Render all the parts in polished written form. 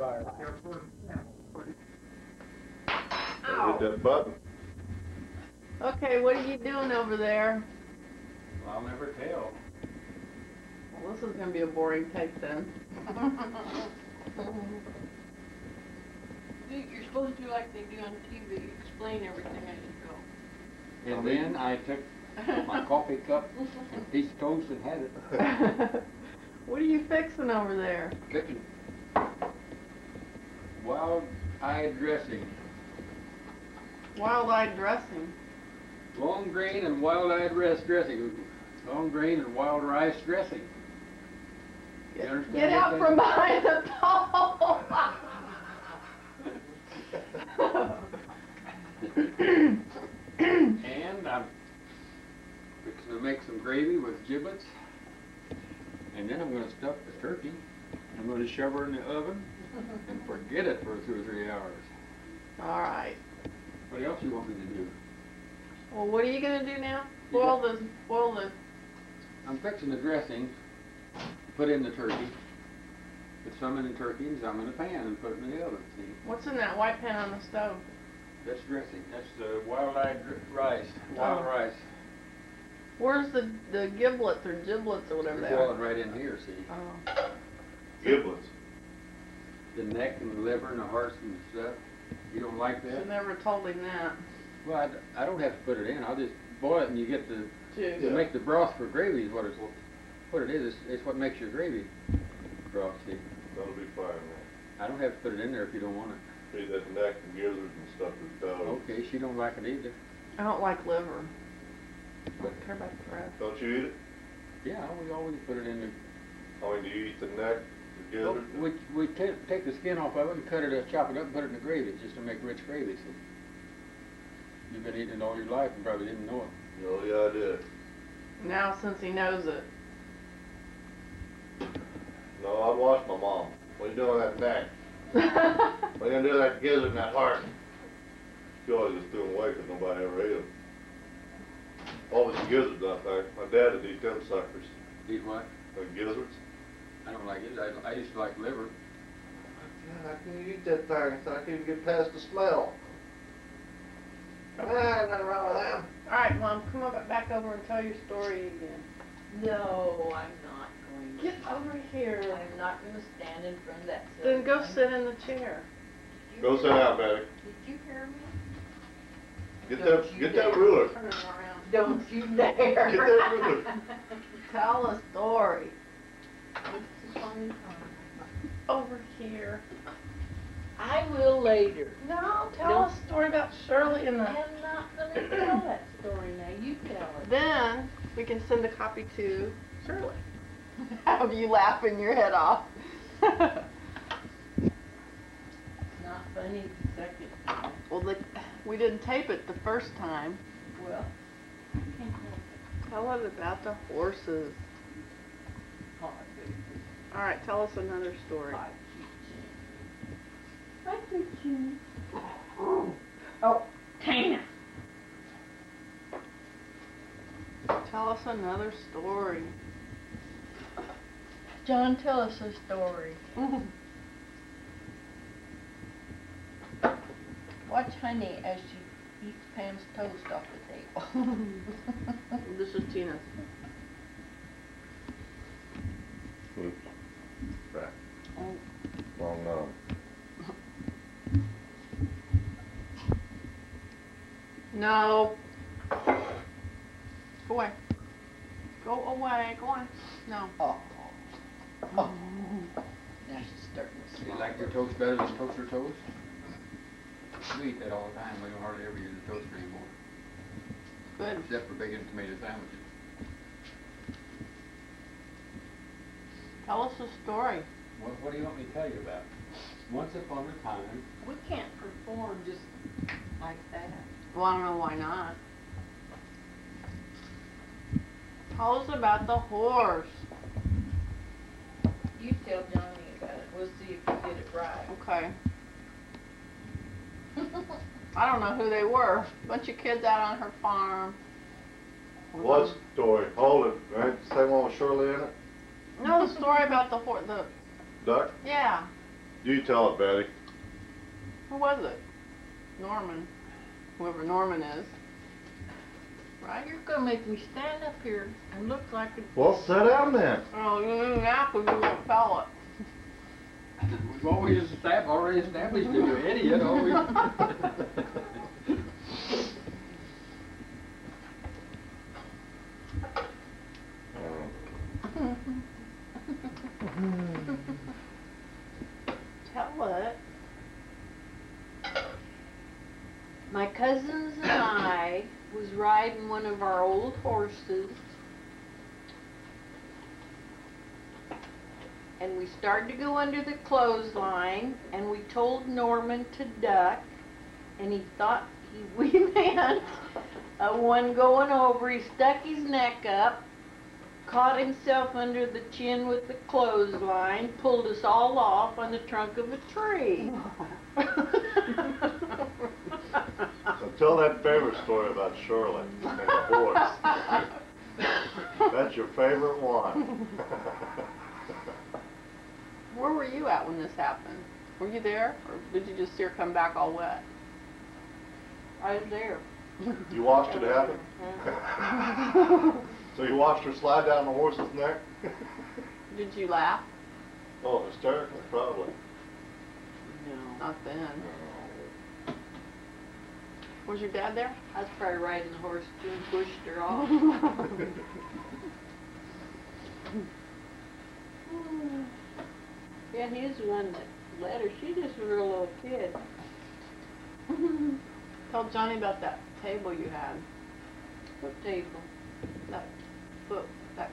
fire. Hit that button. Okay, what are you doing over there? Well, I'll never tell. Well, this is going to be a boring take then. You're supposed to do like they do on TV, explain everything as you go. And then I took my coffee cup and piece of toast and had it. What are you fixing over there? Cooking wild-eyed dressing. Wild-eyed dressing. Long grain and wild-eyed dressing. Long grain and wild rice dressing. You understand? Get out from behind the pole! And I'm fixing to make some gravy with giblets. And then I'm going to stuff the turkey. I'm going to shove her in the oven and forget it for 2 or 3 hours. All right. What else you want me to do? Well, what are you going to do now? Boil the... I'm fixing the dressing, put in the turkey, put some in the turkey and some in the pan and put it in the oven. See? What's in that white pan on the stove? That's dressing. That's the wild-eyed rice, wild rice. Where's the giblets or giblets or whatever they Boil are? it right in here, see? Oh. Giblets. The neck and the liver and the hearts and stuff. You don't like You that? never told him that. Well, I don't have to put it in. I'll just boil it and you get the... Juice. To make the broth for gravy is what it is. It's what makes your gravy broth, see? That'll be fine, man. I don't have to put it in there if you don't want it. See that neck and gizzards and stuff is dog. Okay, she don't like it either. I don't like liver. I don't care about the rest. Don't you eat it? Yeah, we always put it in there. I mean, do you eat the neck, the gizzard? We take the skin off of it and cut it, chop it up and put it in the gravy just to make rich gravy, see? You've been eating it all your life and probably didn't know it. Oh, yeah, I did. Now, since he knows it. No, I watched my mom. What are you doing with that neck? What are you going to do with that gizzard and that heart? She always just threw them away because nobody ever ate them. Always the gizzards, I think. My dad would eat them suckers. Eat what? The gizzards. I don't like it. I used to like liver. God, how can you eat that thing? So I can't even get past the smell. Ah, nothing wrong with them. All right, Mom, come on back over and tell your story again. No, I'm not going to. Get over here. I'm not going to stand in front of that. Then go sit in the chair. Go sit down, Betty. Did you hear me? Get that ruler. Turn it around. Don't you dare. Get that ruler. Tell a story. It's a funny time. Over here. I will later. No, tell a story about Shirley and the... I'm not going to tell that story now. You tell it. Then we can send a copy to Shirley. Have you laughing your head off? It's not funny the second time. Well, we didn't tape it the first time. Well, I can't help it. Tell it about the horses. Oh, baby. All right, tell us another story. Hi, Kitchen. Oh, Tina. Tell us another story. John, tell us a story. Watch Honey as she eats Pam's toast off the table. This is Tina's. Oops. Right. Oh. Wrong number. No. Go away. Go away. Go on. No. Oh. Oh. Now she's starting to Do you smile. like your toast better than toaster toast? We eat that all the time. We don't hardly ever use a toaster anymore. Good. Except for bacon and tomato sandwiches. Tell us a story. What do you want me to tell you about? Once upon a time, We can't perform just like that. Well, I don't know why not. Tell us about the horse. You tell Johnny about it. We'll see if you get it right. Okay. I don't know who they were. Bunch of kids out on her farm. What story? Hold it. Right? Same one with Shirley in it? No, the story about the horse. The Duck? yeah. You tell it, Betty. Who was it? Norman. Whoever Norman is. Right, you're gonna make me stand up here and look like a... Well, sit down then. Oh, you nap when you won't tell it. We've always already established that you're an idiot, always. Tell it. My cousins and I was riding one of our old horses, and we started to go under the clothesline, and we told Norman to duck, and he thought we meant one going over. He stuck his neck up, caught himself under the chin with the clothesline, pulled us all off on the trunk of a tree. So tell that favorite story about Shirley and the horse. That's your favorite one. Where were you at when this happened? Were you there, or did you just see her come back all wet? I was there. You watched it happen? So you watched her slide down the horse's neck? Did you laugh? Oh, hysterically, probably. No. Not then. Was your dad there? I was probably riding the horse too and pushed her off. Yeah, he's the one that let her. She just was a real little kid. Tell Johnny about that table you had. What table? That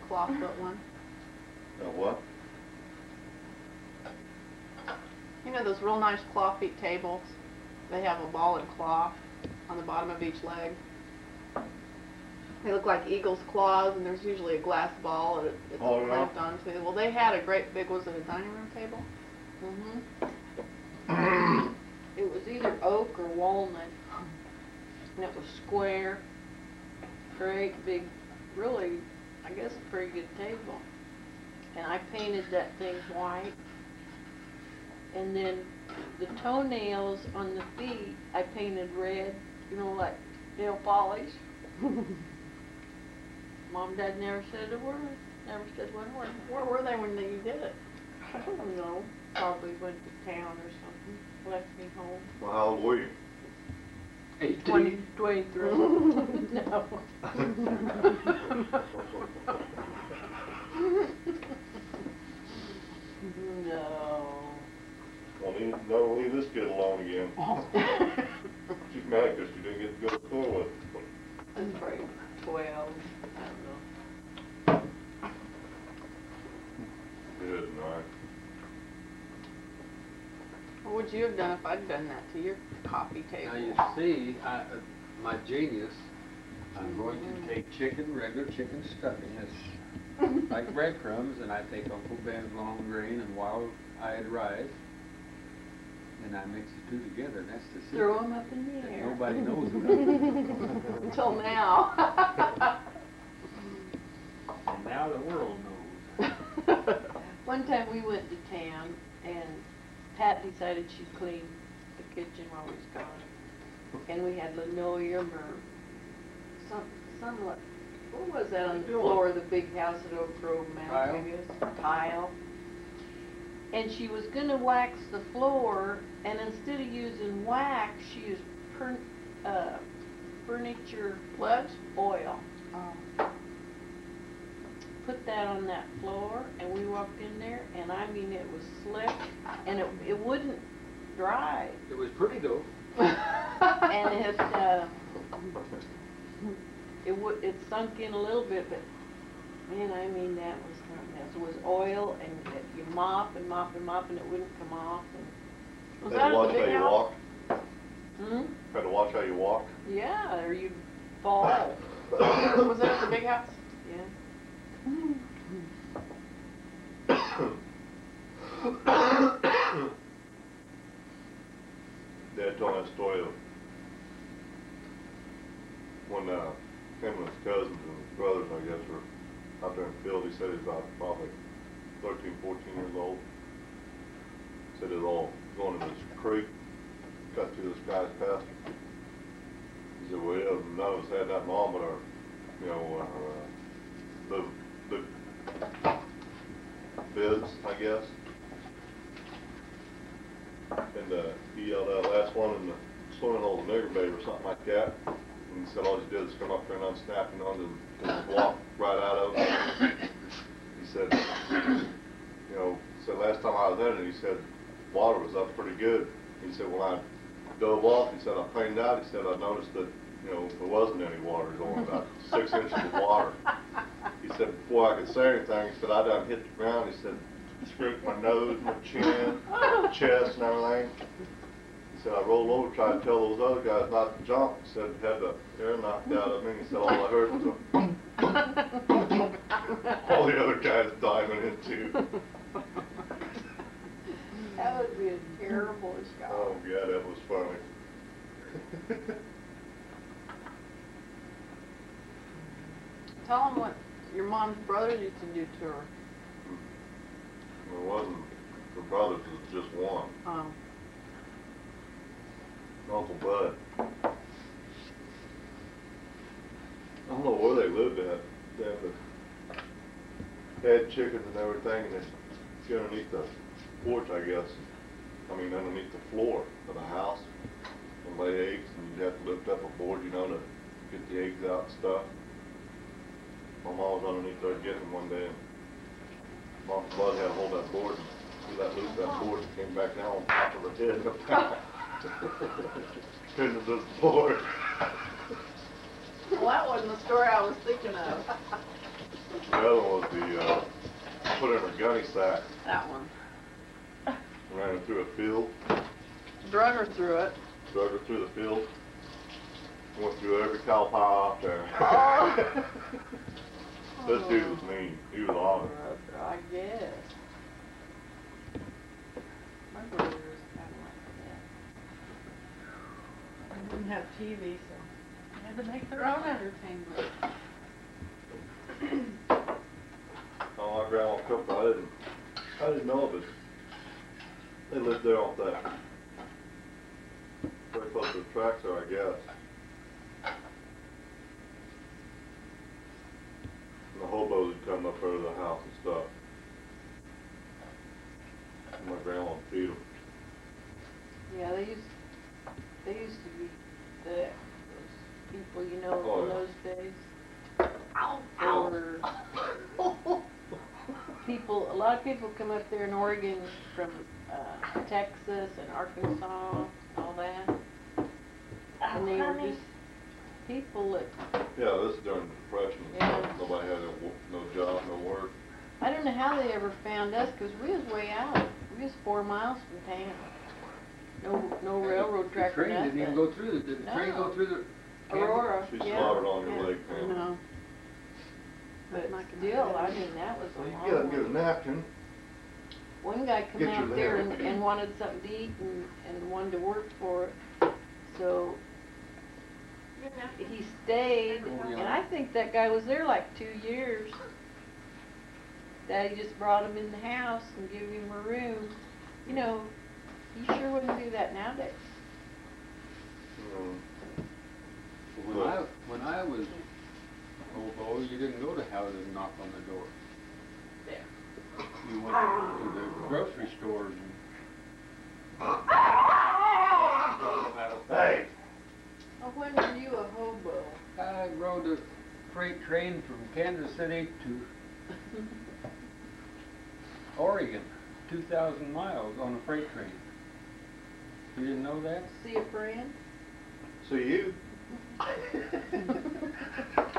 cloth foot one. What? You know those real nice claw feet tables? They have a ball and claw on the bottom of each leg. They look like eagle's claws, and there's usually a glass ball that it's Oh, yeah. clamped onto. Well, they had a great big, was it a dining room table? Mm-hmm. It was either oak or walnut, and it was square. Great big, really, I guess a pretty good table. And I painted that thing white. And then the toenails on the feet, I painted red, you know, like nail polish. Mom and Dad never said a word, never said one word. Where were they when you did it? I don't know, probably went to town or something, left me home. Well, how old were you? 18. 23. No. No. Well, never leave this kid alone again. She's mad because she didn't get to go to school with him. I'm probably 12, I don't know. Good night. What would you have done if I'd done that to your coffee table? Now you see, my genius, I'm going to take regular chicken stuffing, that's like breadcrumbs, and I take Uncle Ben's long grain and wild-eyed rice, and I mix the two together, and that's the secret. Throw them up in the that air. nobody knows about. Until now. And now the world knows. One time we went to town, and Pat decided she'd clean the kitchen while we was gone. And we had linoleum or some what was that on the floor of the big house at Oak Grove Mountain? Tile. I guess? Tile. And she was gonna wax the floor, and instead of using wax, she used furniture Pledge? oil. Put that on that floor, and we walked in there, and I mean it was slick, and it wouldn't dry, It was pretty though. and it sunk in a little bit, but man, I mean that was something else. It was oil, and you mop and mop and mop, and it wouldn't come off. And Was Had that to at watch the how big you house? walked. Had to watch how you walked. Yeah, or you'd fall. Was that at the big house? Yeah. Dad told that story of when him and his cousins and his brothers, I guess, were out there in the field. He said he was about probably 13, 14 years old. said it all going in this creek, cut through this guy's pasture. He said, well, yeah, none of us had nothing on but our, you know, the bids, I guess. And he yelled out, last one in the swimming hole, the nigger babe or something like that. And he said all he did is come up there and unsnap and onto the block right out of it. He said, you know, said last time I was in it, he said water was up pretty good. He said when I dove off, he said I cleaned out. He said I noticed that, you know, there wasn't any water going, about 6 inches of water. He said before I could say anything, he said I done hit the ground. He said scraped my nose, my chin, my chest and everything. He said I rolled over, tried to tell those other guys not to jump. He said had the air knocked out of me. He said all I heard was a boom, boom, boom. All the other guys diving in too. That would be a terrible shot. Oh yeah, that was funny. Tell them what your mom's brothers used to do to her. It wasn't the brothers, it was just one. Oh. Uncle Bud. I don't know where they lived at. They had chickens and everything, and they'd get underneath the porch, I guess. I mean, underneath the floor of the house and lay eggs, and you'd have to lift up a board, you know, to get the eggs out and stuff. My mom was underneath there getting them one day, and Uncle Bud had to hold that board and he let loose that board and came back down on top of her head. Into the board. Well, that wasn't the story I was thinking of. The other one was the put in a gunny sack, That one. ran her through a field, Drug her through it. drug her through the field, went through every cow pile out there. Oh. This dude was mean. He was on it. I guess. My brother was kind of like that. I didn't have TV, so they had to make their own entertainment. Oh, my grandma cooked. I didn't know of it. They lived there off that very close to the tracks there, I guess. And the hobos would come up out of the house and stuff. And my grandma would feed them. Yeah, they used to be those people, you know, Oh, in yeah. those days. There were people, a lot of people come up there in Oregon from Texas and Arkansas, all that. And they were just people that, Yeah, this is during the Depression. Yeah. Nobody had no job, no work. I don't know how they ever found us, because we was way out. We was 4 miles from town. No railroad track The or train nothing. didn't even go through the, did the train go No. through the? Aurora, She yeah. slaughtered on your yeah. leg, man. No. But Not still, I mean, that was Well, a you long get up and get a one. napkin. One guy come Get your out there leg. and wanted something to eat and wanted to work for it. So he stayed, Oh, yeah. and I think that guy was there like 2 years. Daddy just brought him in the house and gave him a room. You know, you sure wouldn't do that nowadays. When I was hobo, you didn't go to houses and knock on the door. Yeah. You went to the grocery stores and. Hey! Oh, when were you a hobo? I rode a freight train from Kansas City to Oregon, 2,000 miles on a freight train. You didn't know that? See a friend? So you?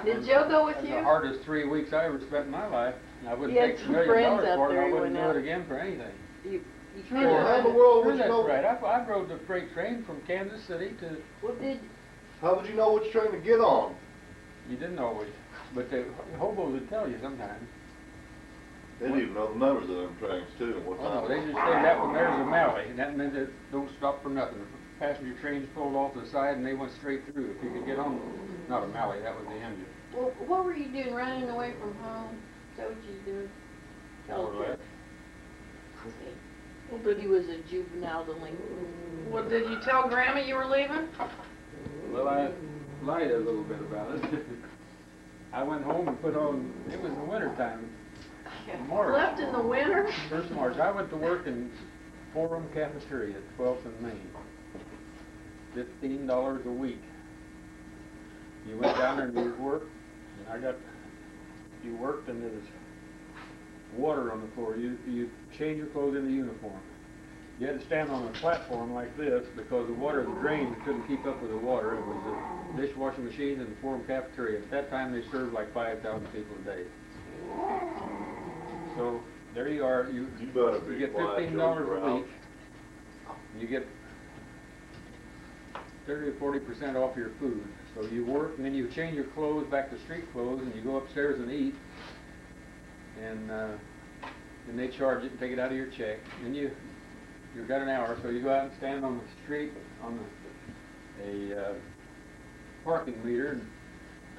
Did Joe go with It was you? the hardest 3 weeks I ever spent in my life. I wouldn't He had take some $1 friends million out for it, there and I he wouldn't went do out. it again for anything. You Well, how in the world Sure, would you that's know? right. I rode the freight train from Kansas City to. Well, did How would you know which train to get on? You didn't always, but the hobos would tell you sometimes. They didn't even know the numbers of them trains too, and what Oh no, time. they just say that when there's a Mally, and that meant it don't stop for nothing. Passenger trains pulled off the side and they went straight through. If you could get on, not a Mally, that was the engine. well, what were you doing? Running away from home? Is that what you doing? More or less. He was a juvenile delinquent. Well, did you tell Grandma you were leaving? Well, I lied a little bit about it. I went home and put on, it was the winter time. March. Left in the winter? 1st of March. I went to work in Forum Cafeteria at 12th and Main. $15 a week. You went down there and you worked, and you worked and there was water on the floor. You changed your clothes into uniform. You had to stand on a platform like this because the water, the drain couldn't keep up with the water. It was the dishwashing machines and the Forum Cafeteria. At that time they served like 5,000 people a day. So there you are. You get $15 a week. You get 30 or 40% off your food. So you work and then you change your clothes back to street clothes and you go upstairs and eat. And then they charge it and take it out of your check. And you've got an hour, so you go out and stand on the street on a parking meter in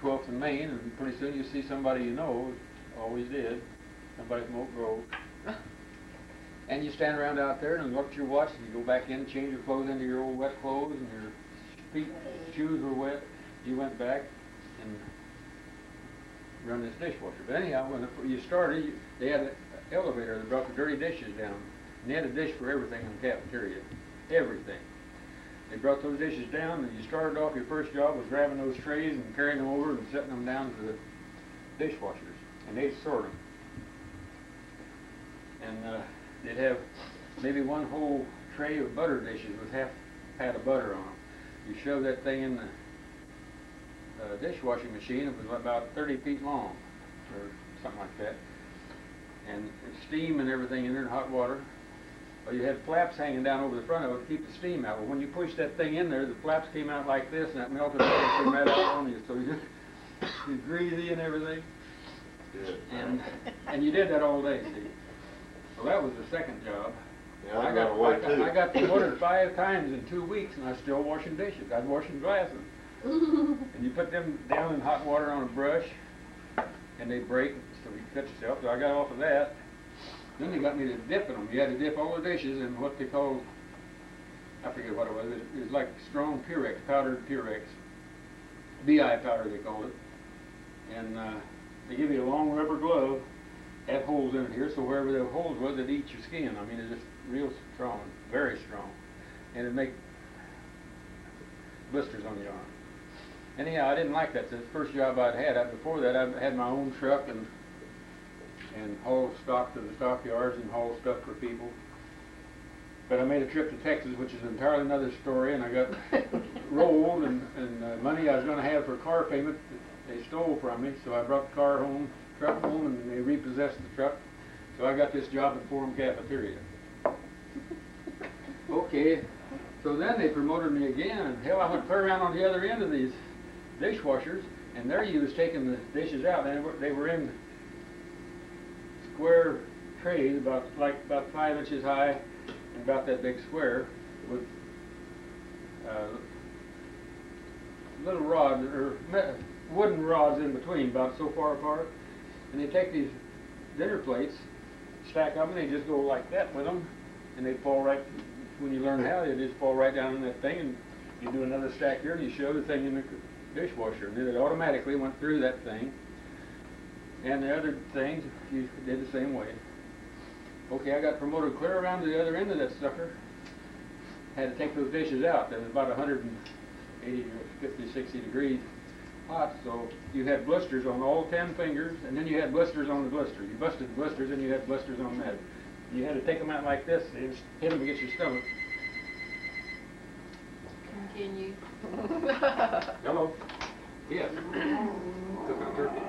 12th and Main, and pretty soon you see somebody you know, always did, somebody from Oak Grove. And you stand around out there and look at your watch, and you go back in, change your clothes into your old wet clothes, and your shoes were wet. You went back and run this dishwasher. But anyhow, when you started, they had an elevator that brought the dirty dishes down. And they had a dish for everything in the cafeteria. Everything. They brought those dishes down, and you started off, your first job was grabbing those trays and carrying them over and setting them down to the dishwashers. And they'd sort them. And they'd have maybe one whole tray of butter dishes with half a pat of butter on them. You shove that thing in the dishwashing machine. It was about 30 feet long, or something like that. And steam and everything in there, and hot water. Well, you had flaps hanging down over the front of it to keep the steam out. Well, when you pushed that thing in there, the flaps came out like this, and that melted butter came right out on you. So you're greasy and everything. And you did that all day, see. Well, that was the second job. Yeah, I got promoted 5 times in 2 weeks, and I was still washing dishes. I was washing glasses. And you put them down in hot water on a brush, and they break, so you cut yourself. So I got off of that. Then they got me to dipping them. You had to dip all the dishes in what they called, I forget what it was. It was like strong Purex, powdered Purex. BI powder, they called it. And they give you a long rubber glove, had holes in it here, so wherever the holes was, it'd eat your skin. I mean, it's just real strong, very strong. And it'd make blisters on your arm. Anyhow, I didn't like that. That's the first job I'd had. Before that, I had my own truck and hauled stock to the stockyards and hauled stuff for people. But I made a trip to Texas, which is entirely another story, and I got rolled, and money I was going to have for a car payment, they stole from me. So I brought the truck home, and they repossessed the truck. So I got this job at Forum Cafeteria. Okay, so then they promoted me again, and hell, I went clear around on the other end of these dishwashers, and there you was taking the dishes out, and they were in square trays about 5 inches high and about that big square with little rods or wooden rods in between, about so far apart. And they take these dinner plates, stack them, and they just go like that with them, and they fall right. When you learn how, they just fall right down in that thing, and you do another stack here, and you shove the thing in the dishwasher, and then it automatically went through that thing. And the other things, you did the same way. Okay, I got promoted clear around to the other end of that sucker. Had to take those dishes out. There was about 180 or 50, 60 degrees hot, so you had blisters on all 10 fingers, and then you had blisters on the blister. You busted the blisters, and you had blisters on that. You had to take them out like this, and hit them against your stomach. Continue. Hello. Yes. Cooking a turkey.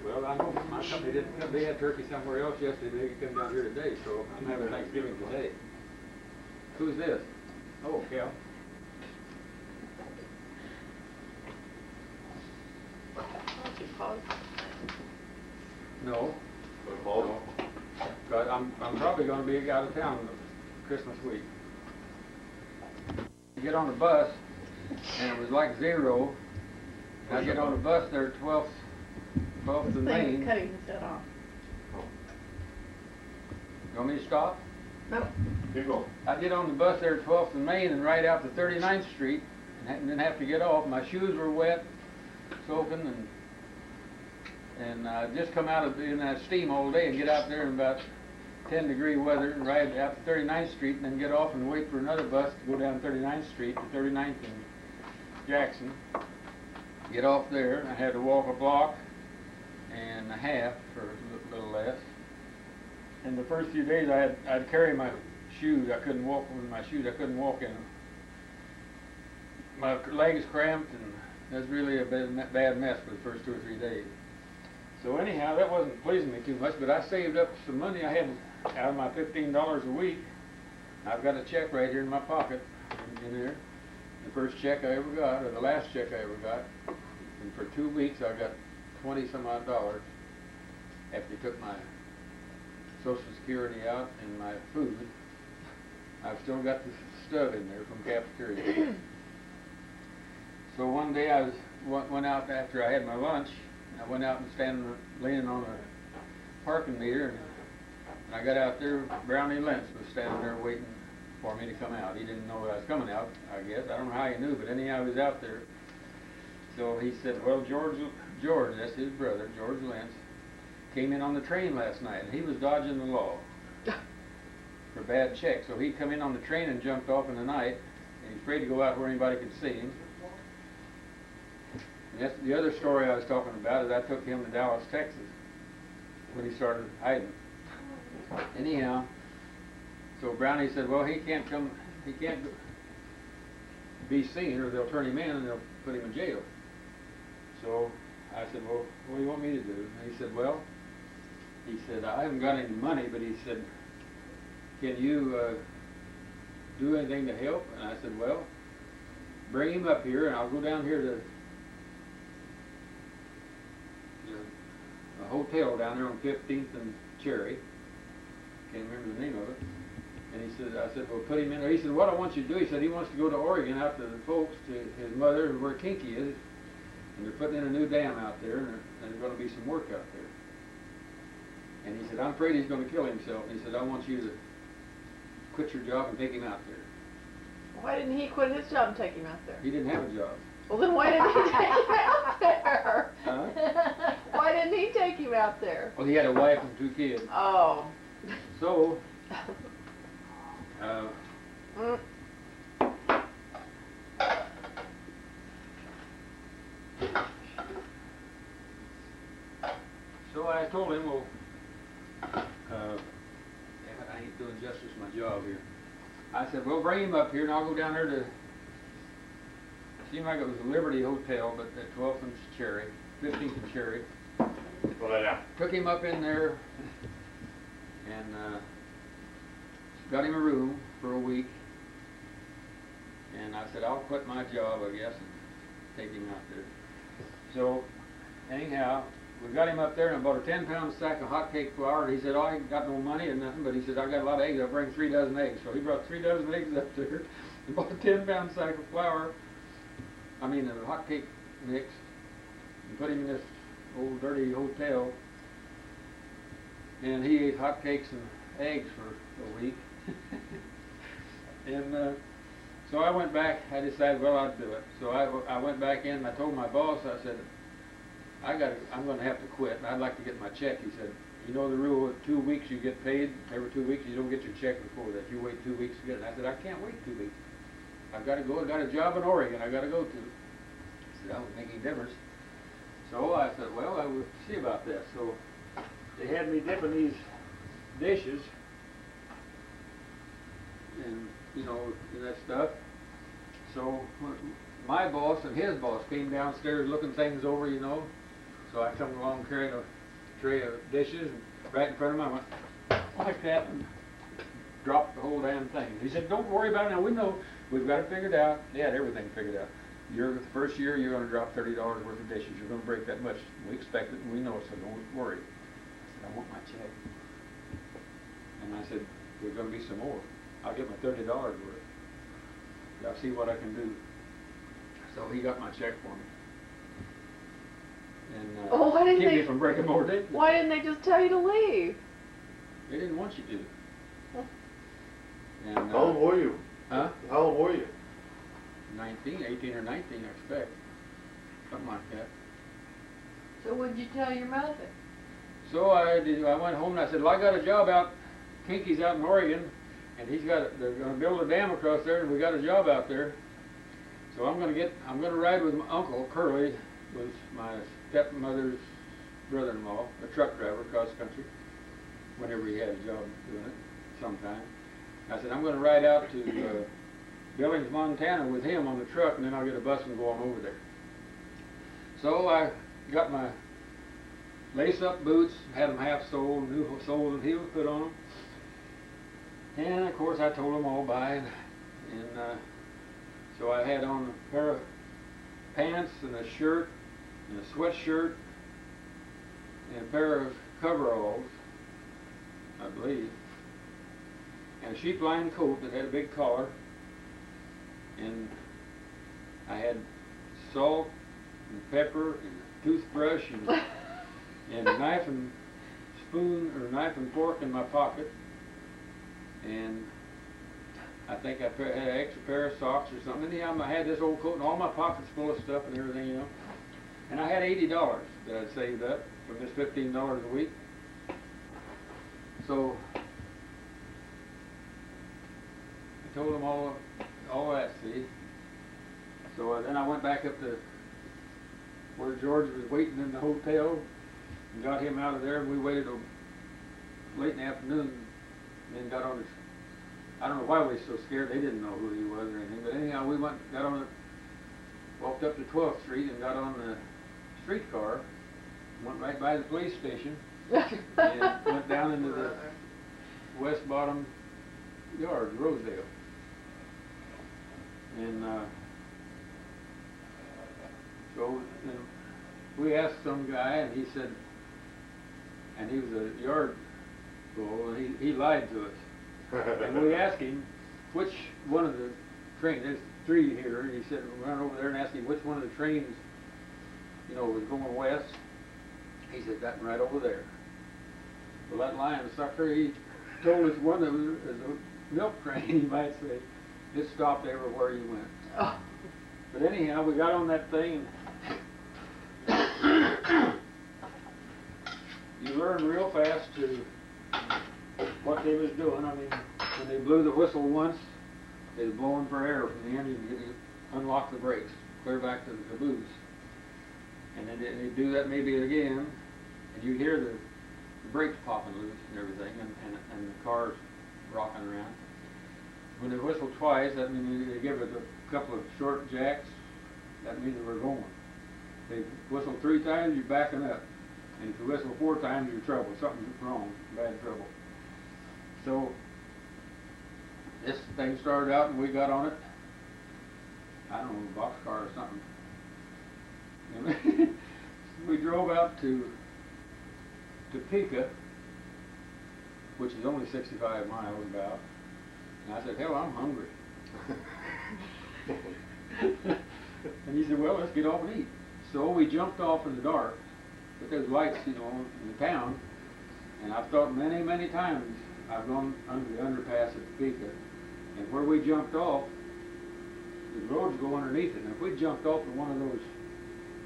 Well, I know my company didn't come. They had turkey somewhere else yesterday. They come down here today, so I'm having Thanksgiving today. Who's this? Oh, Cal. No. No. But I'm probably going to be out of town Christmas week. You get on the bus, and it was like 0. And I get on the bus there at 12th and Main. Cutting this off. You want me to stop? Nope. Keep going. I get on the bus there at 12th and Main and ride out to 39th Street and didn't have to get off. My shoes were wet, soaking, and I just come out of in that steam all day and get out there in about 10-degree weather and ride out to 39th Street and then get off and wait for another bus to go down 39th Street to 39th and Jackson. Get off there, and I had to walk a block and a half for a little less. And the first few days I'd carry my shoes. I couldn't walk with my shoes. I couldn't walk in them. My legs cramped, and it was really a bad mess for the first 2 or 3 days. So anyhow, that wasn't pleasing me too much, but I saved up some money I had out of my $15 a week. I've got a check right here in my pocket, in there. The first check I ever got, or the last check I ever got. And for 2 weeks I got 20-some odd dollars after he took my Social Security out and my food. I've still got the stub in there from cafeteria. So one day I went out after I had my lunch. I went out and leaning on a parking meter, and I got out there. Brownie Lentz was standing there waiting for me to come out. He didn't know that I was coming out, I guess. I don't know how he knew, but anyhow, he was out there. So he said, well, George, that's his brother, George Lentz, came in on the train last night, and he was dodging the law for bad checks. So he come in on the train and jumped off in the night, and he's afraid to go out where anybody could see him. And that's the other story I was talking about, is I took him to Dallas, Texas, when he started hiding. Anyhow, so Brownie said, well, he can't be seen, or they'll turn him in and they'll put him in jail. So I said, well, what do you want me to do? And he said, well, I haven't got any money, but he said, can you do anything to help? And I said, well, bring him up here, and I'll go down here to a hotel down there on 15th and Cherry. Can't remember the name of it. And he said, I said, well, put him in there. He said, what I want you to do, he said, he wants to go to Oregon out to the folks, to his mother, where Kinky is, and they're putting in a new dam out there, and there's going to be some work out there. And he said, I'm afraid he's going to kill himself. And he said, I want you to quit your job and take him out there. Why didn't he quit his job and take him out there? He didn't have a job. Well, then why didn't he take him out there? Huh? Why didn't he take him out there? Well, he had a wife and 2 kids. Oh. So, so I told him, well, damn it, I ain't doing justice to my job here. I said, well, bring him up here, and I'll go down there to, seemed like it was a Liberty Hotel, but at 12th and Cherry, 15th and Cherry. Go lay down. Took him up in there, and got him a room for a week. And I said, I'll quit my job, I guess, and take him out there. So, anyhow, we got him up there, and I bought a 10-pound sack of hot cake flour. And he said, oh, I ain't got no money or nothing, but he said, I got a lot of eggs. I'll bring 3 dozen eggs. So he brought 3 dozen eggs up there, and bought a 10-pound sack of flour, a hot cake mix, and put him in this old dirty hotel. And he ate hot cakes and eggs for a week. And so I went back. I decided, well, I'd do it. So I went back in and I told my boss, I said, I'm going to have to quit. I'd like to get my check. He said, you know the rule, 2 weeks you get paid. Every 2 weeks you don't get your check before that. You wait 2 weeks to get it. And I said, I can't wait 2 weeks. I've got to go. I've got a job in Oregon I got to go to. He said, that won't make any difference. So I said, well, I will see about that. So they had me dipping these dishes and, in that stuff. So my boss and his boss came downstairs looking things over, So I come along carrying a tray of dishes, and right in front of him I went like that and dropped the whole damn thing. He said, don't worry about it now. We know. We've got it figured out. They had everything figured out. The first year you're going to drop $30 worth of dishes. You're going to break that much. We expect it and we know it, so don't worry. I said, I want my check. And I said, there's going to be some more. I'll get my $30 worth. I'll see what I can do. So he got my check for me. And keep me from breaking more dishes. Why didn't they just tell you to leave? They didn't want you to. And, How old were you? Huh? How old were you? 19, 18 or 19, I expect. Something like that. So what'd you tell your mother? So I went home and I said, well, I got a job out, Kinky's out in Oregon, and they're going to build a dam across there, and we got a job out there. So I'm going to ride with my uncle, Curly, was my stepmother's brother-in-law, a truck driver across country, whenever he had a job doing it, sometime. I said, I'm going to ride out to Billings, Montana with him on the truck, and then I'll get a bus and go on over there. So I got my lace-up boots, had them half-soled, new soles and heels put on them. And of course I told them all bye, and so I had on a pair of pants and a shirt and a sweatshirt and a pair of coveralls, I believe, and a sheep-lined coat that had a big collar, and I had salt and pepper and a toothbrush and a knife and spoon or knife and fork in my pocket, and I think I had an extra pair of socks or something. Anyhow, I had this old coat and all my pockets full of stuff and everything, you know. And I had $80 that I'd saved up from this $15 a week. So I told them all that, see. So then I went back up to where George was waiting in the hotel and got him out of there, and we waited till late in the afternoon and then got on his, I don't know why we were so scared. They didn't know who he was or anything. But anyhow, we got on it, walked up to 12th Street and got on the streetcar, went right by the police station, and went down into the west bottom yard, Rosedale. And so then we asked some guy, and he said, and he was a yard bull, and he lied to us. And we asked him which one of the trains, there's three here, and he said, we went over there and asked him which one of the trains, you know, was going west. He said, that one right over there. Well, that lying sucker, he told us one that was a milk train, you might say. It stopped everywhere you went. Oh. But anyhow, we got on that thing, and you learn real fast to what they was doing. I mean, when they blew the whistle once, they was blowing for air from the engine to unlock the brakes, clear back to the caboose. And then they'd do that maybe again, and you'd hear the brakes popping loose and everything, and the cars rocking around. When they whistled twice, that means they give it a couple of short jacks, that means they were going. They whistle three times, you're backing up. And if you whistle four times, you're in trouble. Something's wrong, bad trouble. So this thing started out and we got on it. I don't know, a boxcar or something. And we drove out to Topeka, which is only 65 miles about. And I said, hell, I'm hungry. And he said, well, let's get off and eat. So we jumped off in the dark, but there's lights, you know, in the town. And I've thought many, many times I've gone under the underpass at Topeka, and where we jumped off, the roads go underneath it. And if we jumped off in one of those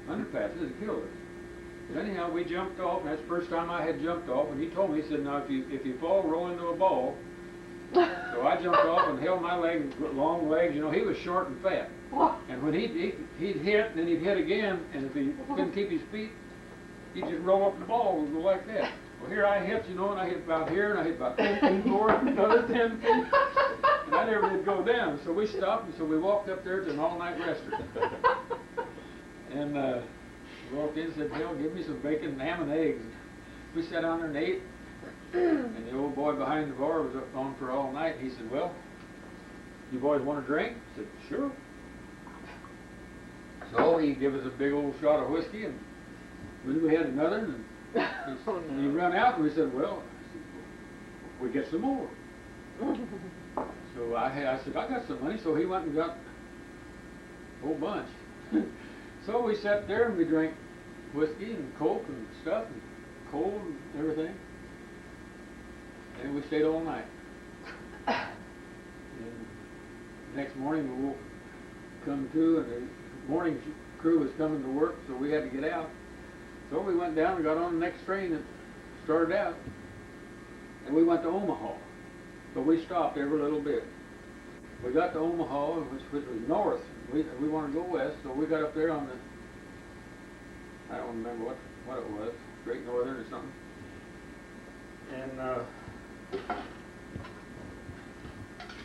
underpasses, it'd kill us. But anyhow, we jumped off, and that's the first time I had jumped off. And he told me, he said, now if you fall, roll into a ball. So I jumped off and held my legs, long legs. You know, he was short and fat. And when he'd hit, and then he'd hit again, and if he couldn't keep his feet, he'd just roll up the ball and go like that. Well, here I hit, you know, and I hit about here, and I hit about 10 feet more, another 10 feet. And I never did go down. So we stopped, and so we walked up there to an all-night restaurant. And we walked in and said, hell, give me some bacon, ham, and eggs. We sat down there and ate. And the old boy behind the bar was up on for all night. He said, well, you boys want a drink? I said, sure. So he gave us a big old shot of whiskey, and we had another, and he ran out, and we said, well, we get some more. So I said, I got some money, so he went and got a whole bunch. So we sat there and we drank whiskey and Coke and stuff, and cold and everything. And we stayed all night. next morning we woke, come to, and the morning crew was coming to work, so we had to get out. So we went down and got on the next train that started out, and we went to Omaha. So we stopped every little bit. We got to Omaha, which was north. We wanted to go west, so we got up there on the, I don't remember what it was, Great Northern or something. And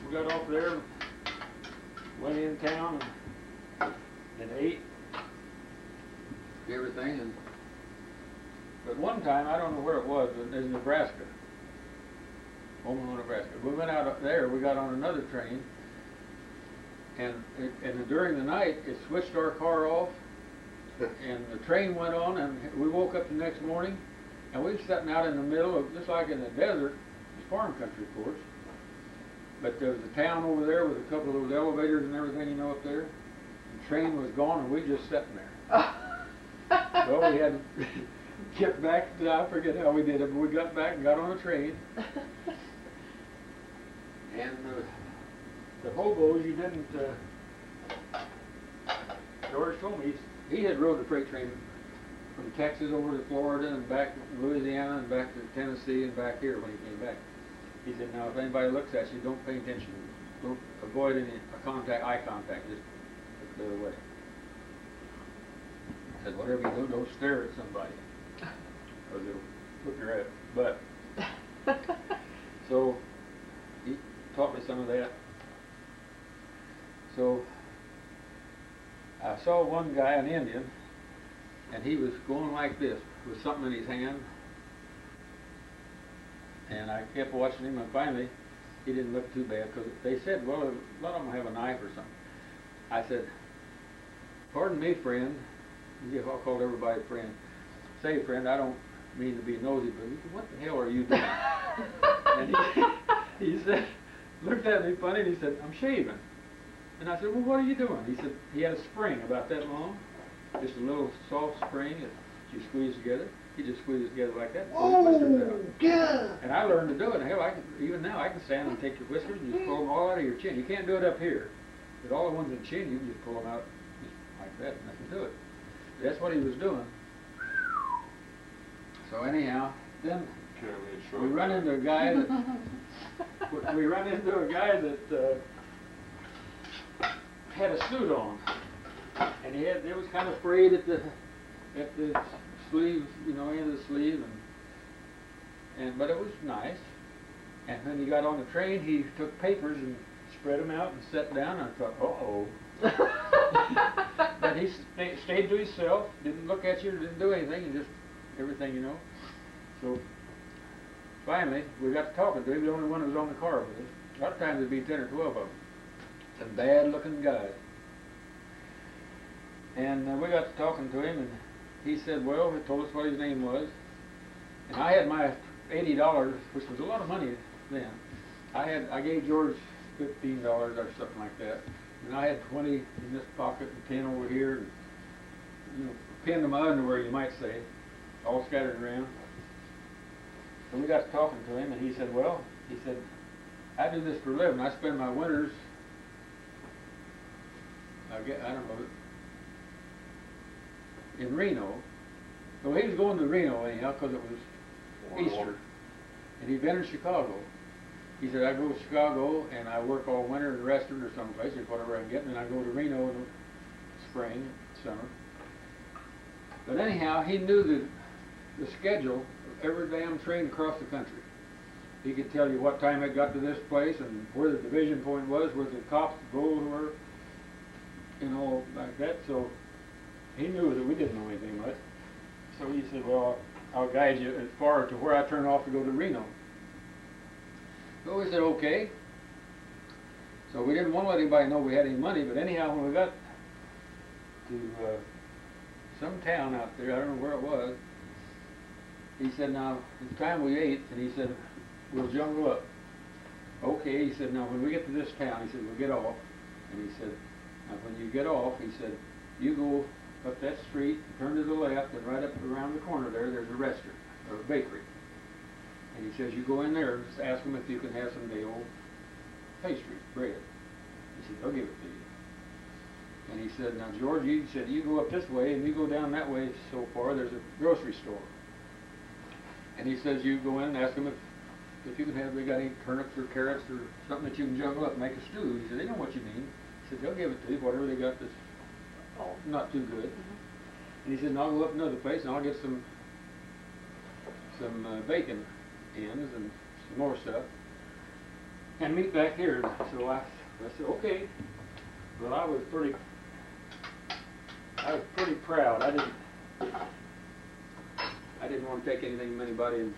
we got off there, went in town, and ate everything. And but one time, I don't know where it was, but it was Nebraska, Omaha, Nebraska. We went out up there. We got on another train, and during the night, it switched our car off, and the train went on, and we woke up the next morning, and we were sitting out in the middle of, just like in the desert, it's farm country, of course. But there was a town over there with a couple of those elevators and everything, you know, up there. The train was gone, and we just sitting there. Well, we had to get back. I forget how we did it, but we got back and got on a train. And the hobos, you didn't. George told me he had rode the freight train from Texas over to Florida and back to Louisiana and back to Tennessee and back here when he came back. He said, now if anybody looks at you, don't pay attention. Don't avoid any eye contact, just look the other way. He said, whatever you do, don't stare at somebody, because they'll put your head. But, so, he taught me some of that. So, I saw one guy, an Indian, and he was going like this, with something in his hand. And I kept watching him, and finally, he didn't look too bad, because they said, well, a lot of them have a knife or something. I said, pardon me, friend. I called everybody friend. Say, friend, I don't mean to be nosy, but what the hell are you doing? And he said, looked at me funny, and he said, I'm shaving. And I said, well, what are you doing? He said, he had a spring about that long, just a little soft spring that you squeeze together. He just squeezed it together like that. Oh, yeah. And I learned to do it. Hell, even now I can stand and take your whiskers and just pull them all out of your chin. You can't do it up here, but all the ones in the chin, you can just pull them out just like that, and I can do it. That's what he was doing. So anyhow, then we run into a guy that had a suit on, and it was kind of frayed at the sleeve, you know, end of the sleeve, but it was nice. And when he got on the train, he took papers and spread them out and sat down. And I thought, uh-oh. But he stayed to himself, didn't look at you, didn't do anything, he just everything, you know. So finally, we got to talking to him. The only one who was on the car with us. A lot of times there'd be 10 or 12 of them. Some bad-looking guys. And we got to talking to him, and he said, well, he told us what his name was. And I had my $80, which was a lot of money then. I gave George $15 or something like that. And I had 20 in this pocket and 10 over here. And, you know, pinned to my underwear, you might say, all scattered around. So we got to talking to him, and he said, well, he said, I do this for a living. I spend my winters, I don't know, in Reno. So he was going to Reno anyhow because it was Easter. And he'd been in Chicago. He said, I go to Chicago and I work all winter in a restaurant or someplace, or whatever I get, and then I go to Reno in the spring, summer. But anyhow, he knew the schedule of every damn train across the country. He could tell you what time it got to this place and where the division point was, where the cops, the bulls were, you know, like that. So he knew that we didn't know anything much. So he said, well, I'll guide you as far to where I turn off to go to Reno. So we said, okay. So we didn't want to let anybody know we had any money, but anyhow, when we got to some town out there, I don't know where it was, he said, now, it's time we ate, and he said, we'll jungle up. Okay, he said, now, when we get to this town, he said, we'll get off. And he said, now, when you get off, he said, you go up that street, turn to the left, and right up around the corner there's a restaurant, or a bakery. And he says, you go in there and just ask them if you can have some day old pastry, bread. He said, they'll give it to you. And he said, now George, he said, you go up this way and you go down that way so far, there's a grocery store. And he says, you go in and ask them if you can have, they got any turnips or carrots or something that you can juggle up and make a stew. He said, they know what you mean. He said, they'll give it to you, whatever they got that's not too good. And he said, and I'll go up another place and I'll get some bacon ends and some more stuff and meet back here. So I said, okay. Well, I was pretty proud. I didn't want to take anything from anybody and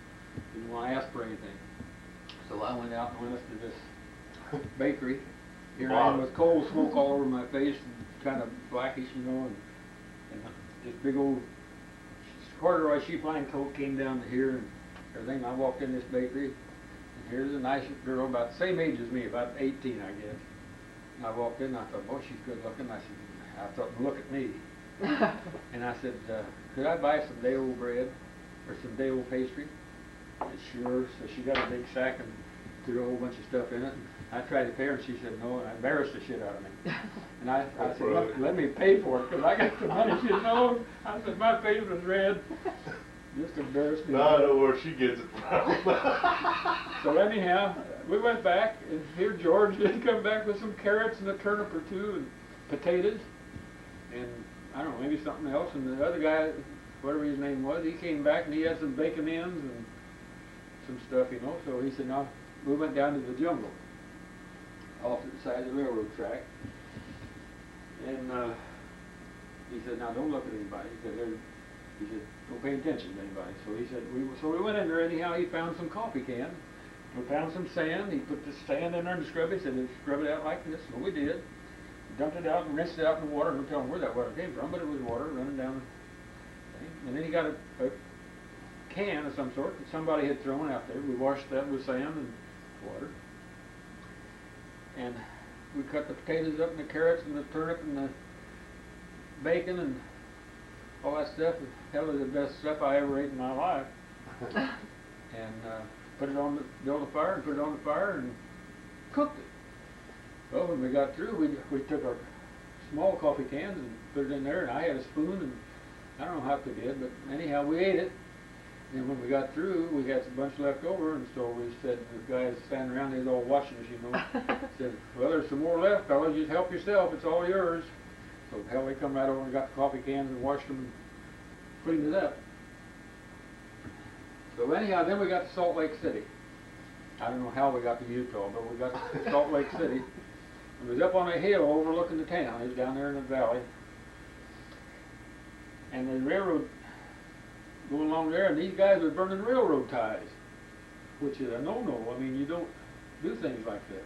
didn't want to ask for anything. So I went out and went up to this bakery. Here I am with coal smoke all over my face and kind of blackish, you know, and this big old corduroy sheep line coat came down to here and everything. I walked in this bakery and here's a nice girl about the same age as me, about 18 I guess. And I walked in and I thought, boy, she's good looking. I thought, look at me. And I said, could I buy some day-old bread or some day-old pastry? And sure. So she got a big sack and threw a whole bunch of stuff in it. And I tried to pay her and she said no, and I embarrassed the shit out of me. And I said, look, let me pay for it because I got the money. She said, no. I said, my face was red. Just embarrassed me. Now I know where she gets it from. So anyhow, we went back, and here George did come back with some carrots and a turnip or two and potatoes, and I don't know, maybe something else. And the other guy, whatever his name was, he came back and he had some bacon ends and some stuff, you know. So he said, now, we went down to the jungle, off to the side of the railroad track, and he said, now don't look at anybody. He said, don't pay attention to anybody. So he said, so we went in there anyhow. He found some coffee cans. We found some sand. He put the sand in there and scrub it. He said, scrub it out like this. So we did. Dumped it out and rinsed it out in the water. Don't tell him where that water came from, but it was water running down the thing. And then he got a can of some sort that somebody had thrown out there. We washed that with sand and water. And we cut the potatoes up and the carrots and the turnip and the bacon and all that stuff. Hell, was the best stuff I ever ate in my life. And put it on built a fire and put it on the fire and cooked it. Well, when we got through, we took our small coffee cans and put it in there, and I had a spoon, and I don't know how we did, but anyhow, we ate it. And when we got through, we had a bunch left over, and so we said, the guys standing around, they was all watching us, you know, said, well, there's some more left, fellas, just help yourself, it's all yours. So hell, they come right over and got the coffee cans and washed them and cleaned it up. So anyhow, then we got to Salt Lake City. I don't know how we got to Utah, but we got to Salt Lake City. It was up on a hill overlooking the town. It was down there in the valley. And the railroad going along there, and these guys were burning railroad ties, which is a no-no. I mean, you don't do things like that.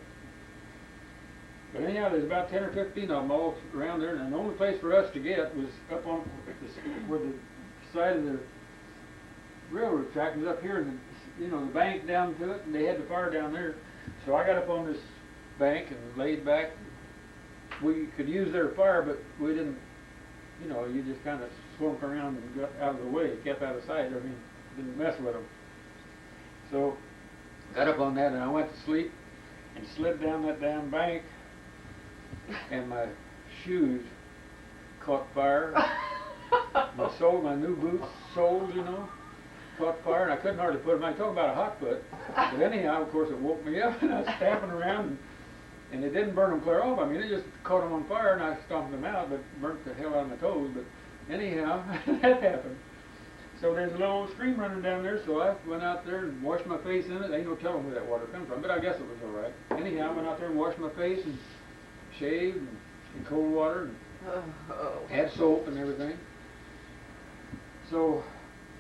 But anyhow, there's about 10 or 15 of them all around there, and the only place for us to get was up on where the side of the railroad track was up here, and the bank down to it, and they had the fire down there. So I got up on this bank and laid back. We could use their fire, but we didn't, you just kind of slunk around and got out of the way, kept out of sight. I mean, didn't mess with them. So got up on that, and I went to sleep and slid down that damn bank, and my shoes caught fire. My new boots, soles, caught fire, and I couldn't hardly put them on. Talk about a hot foot. But anyhow, of course, it woke me up, and I was stamping around, and it didn't burn them clear off. I mean, it just caught them on fire, and I stomped them out, but burnt the hell out of my toes. But anyhow, that happened. So there's a little stream running down there, so I went out there and washed my face in it. Ain't no telling where that water comes from, but I guess it was all right. Anyhow, I went out there and washed my face and shaved in cold water and had soap and everything. So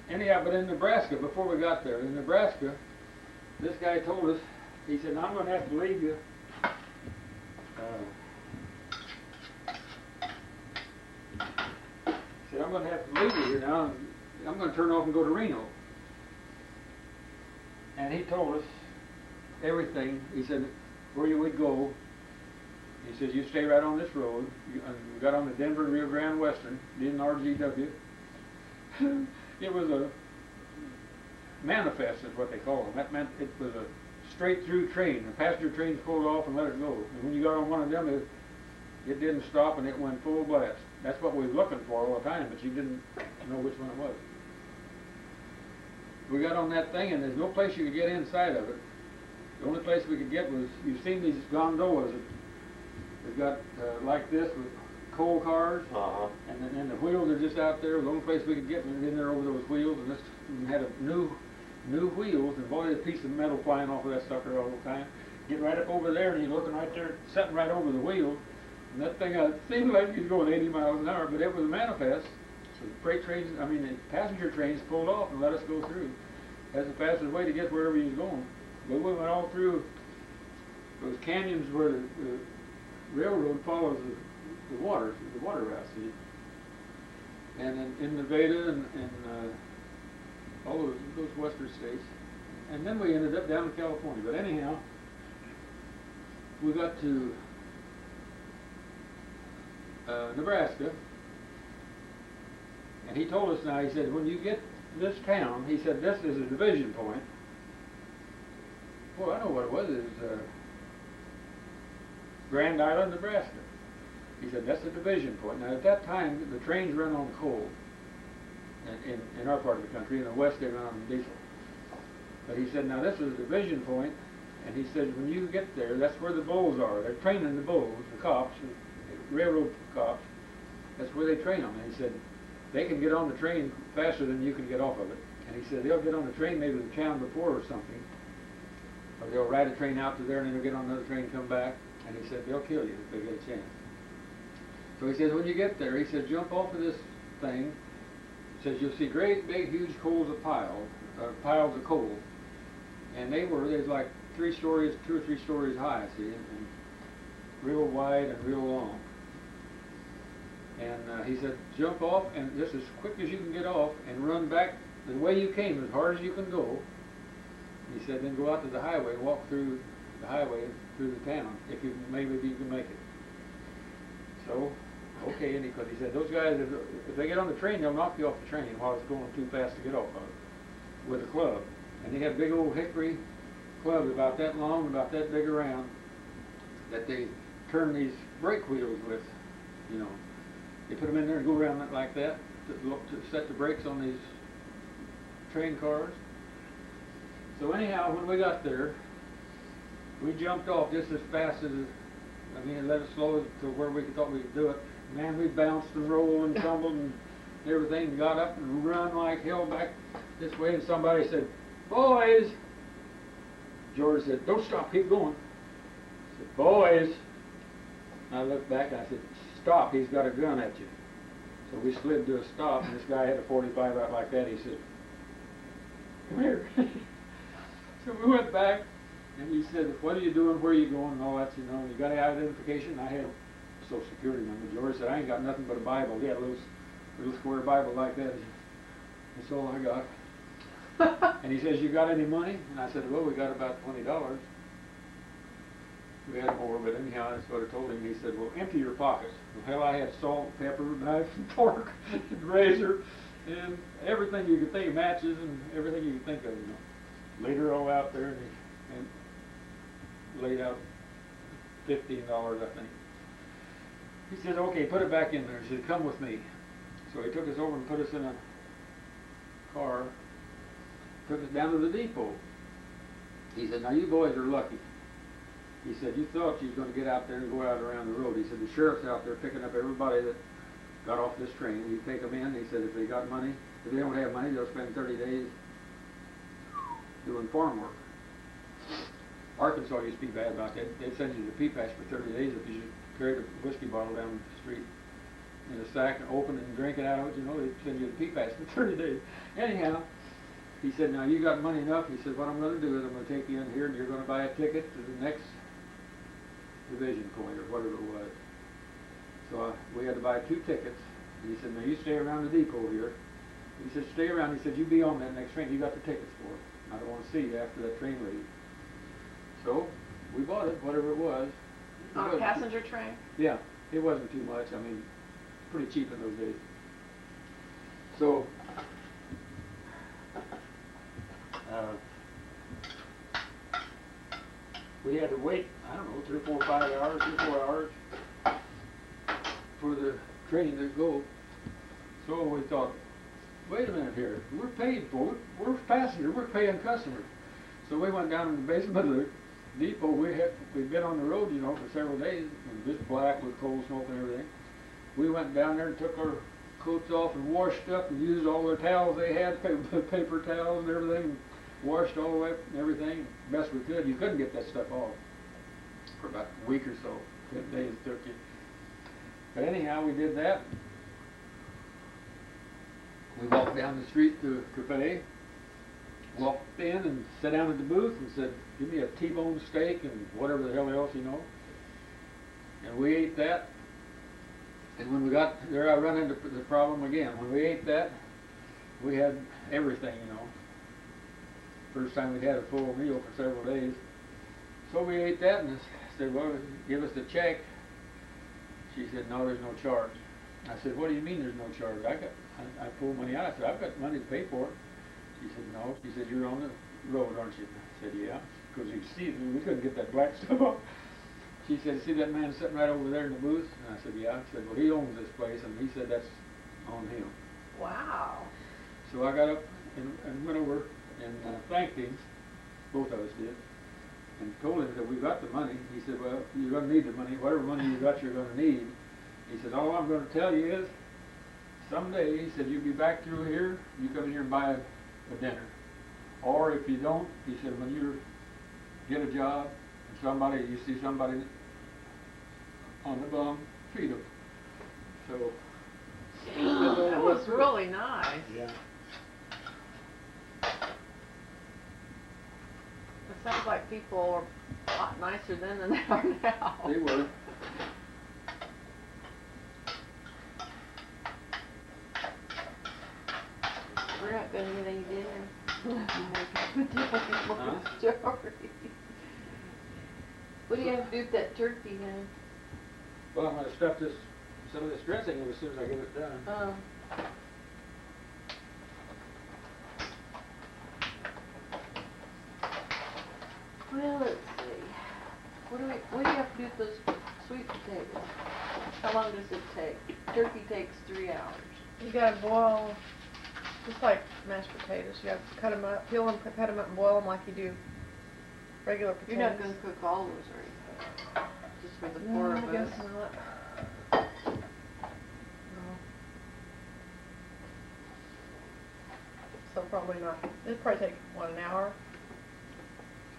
anyhow, but in Nebraska, before we got there, in Nebraska, this guy told us, he said, I'm going to have to leave you. He said, I'm going to have to leave you here now. I'm going to turn off and go to Reno. And he told us everything. He said, where you would go. He says, you stay right on this road. We got on the Denver Rio Grande Western, DNRGW. It was a manifest is what they call them. That meant it was a straight through train. The passenger trains pulled off and let it go. And when you got on one of them, it didn't stop and it went full blast. That's what we were looking for all the time, but you didn't know which one it was. We got on that thing and there's no place you could get inside of it. The only place we could get was, you've seen these gondolas. They've got like this with coal cars, and then the wheels are just out there. The only place we could get was in there over those wheels, and this one had a new wheels, and boy, there's a piece of metal flying off of that sucker all the time. Get right up over there, and you're looking right there, sitting right over the wheel, and that thing seemed like he was going 80 miles an hour, but it was a manifest. So the freight trains, I mean the passenger trains pulled off and let us go through. That's the fastest way to get wherever you're going. But we went all through those canyons where the railroad follows the water route, see. And in Nevada and all those western states. And then we ended up down in California. But anyhow, we got to Nebraska. And he told us now, he said, when you get this town, he said, this is a division point. Well, I know what it was. It was Grand Island, Nebraska. He said, that's a division point. Now, at that time, the trains run on coal in our part of the country. In the west, they run on diesel. But he said, now, this is a division point, and he said, when you get there, that's where the bulls are. They're training the bulls, the cops, the railroad cops. That's where they train them. And he said, they can get on the train faster than you can get off of it. And he said, they'll get on the train maybe the town before or something. Or they'll ride a train out to there, and then they'll get on another train and come back. And he said, they'll kill you if they get a chance. So he says, when you get there, he said, jump off of this thing. He says, you'll see great, big, huge piles of coal. And there's like 2 or 3 stories high, see, and real wide and real long. And he said, jump off, and just as quick as you can get off, and run back the way you came, as hard as you can go. He said, then go out to the highway, walk through the highway through the town, if you can make it. So, okay, and he said, those guys, if they get on the train, they'll knock you off the train while it's going too fast to get off of it, with a club. And they had big old hickory clubs about that long, about that big around, that they turn these brake wheels with, you know. They put them in there and go around it like that to set the brakes on these train cars. So anyhow, when we got there, we jumped off just as fast as, it let us slow to where we thought we could do it. Man, we bounced and rolled and tumbled and everything, and got up and run like hell back this way, and somebody said, boys! George said, don't stop, keep going. I said, boys! And I looked back and I said, stop, he's got a gun at you. So we slid to a stop, and this guy had a 45 out like that. He said, come here. So we went back, and he said, what are you doing, where are you going, and all that, you know. You got any identification? I had a Social Security number. George said, I ain't got nothing but a Bible. He had a little square Bible like that. That's all I got. And he says, you got any money? And I said, well, we got about $20. We had more, but anyhow, that's what I told him. He said, well, empty your pockets. Well, hell, I had salt, pepper, knife, and fork, and razor, and everything you could think of, matches, and everything you could think of, you know. Laid her all out there, and laid out $15, I think. He said, okay, put it back in there. He said, come with me. So he took us over and put us in a car, took us down to the depot. He said, now you boys are lucky. He said, you thought you was going to get out there and go out around the road. He said, the sheriff's out there picking up everybody that got off this train. You take them in. He said, if they got money, if they don't have money, they'll spend 30 days doing farm work. Arkansas used to be bad about that. They'd send you to Pea Patch for 30 days if you just carried a whiskey bottle down the street in a sack and open it and drink it out of it, you know, they'd send you to Pea Patch for 30 days. Anyhow, he said, now you got money enough. He said, what I'm going to do is I'm going to take you in here and you're going to buy a ticket to the next division point or whatever it was. So we had to buy 2 tickets. And he said, now you stay around the depot here. He said, stay around. He said, you be on that next train. You got the tickets for it. I don't want to see you after that train leaves. So we bought it, whatever it was. On a passenger train? Yeah, it wasn't too much. I mean, pretty cheap in those days. So we had to wait, I don't know, 3 or 4, 5 hours, 3 or 4 hours for the train to go. So we thought, wait a minute here, we're paid for it, we're passengers, we're paying customers. So we went down in the basement of the depot. We'd been on the road, you know, for several days, it was just black with coal smoke and everything. We went down there and took our coats off and washed up and used all the towels they had, paper towels and everything, washed all the way up and everything, best we could. You couldn't get that stuff off for about a week or so, 10 days it took you. But anyhow, we did that. We walked down the street to a cafe, walked in and sat down at the booth and said, give me a T-bone steak and whatever the hell else, you know. And we ate that. And when we got there, I run into the problem again. When we ate that, we had everything, you know. First time we'd had a full meal for several days. So we ate that and I said, well, give us the check. She said, no, there's no charge. I said, what do you mean there's no charge? I pulled money out. I said, I've got money to pay for it. She said, no. She said, you're on the road, aren't you? I said, yeah. Because you see, we couldn't get that black stuff off. She said, see that man sitting right over there in the booth? And I said, yeah. I said, well, he owns this place, and he said that's on him. Wow. So I got up and went over and thanked him, both of us did, and told him that we got the money. He said, well, you're going to need the money. Whatever money you got, you're going to need. He said, all I'm going to tell you is, someday, he said, you'll be back through here, you come in here and buy a dinner. Or if you don't, he said, when you get a job, and you see somebody on the bum, feed them. So, that was really nice. yeah. It sounds like people are a lot nicer then than they are now. They were. We're not gonna get any dinner. Huh? What do you have to do with that turkey then? Well, I'm going to stuff some of this dressing in as soon as I get it done. Oh. Well, let's see. What do you have to do with those sweet potatoes? How long does it take? Turkey takes 3 hours. You gotta boil, just like mashed potatoes. You gotta cut them up, peel them, cut them up, and boil them like you do regular potatoes. You're not going to cook all those, are you? Just for the 4 of us? I guess not. No. So probably not. It'd probably take, what, an hour?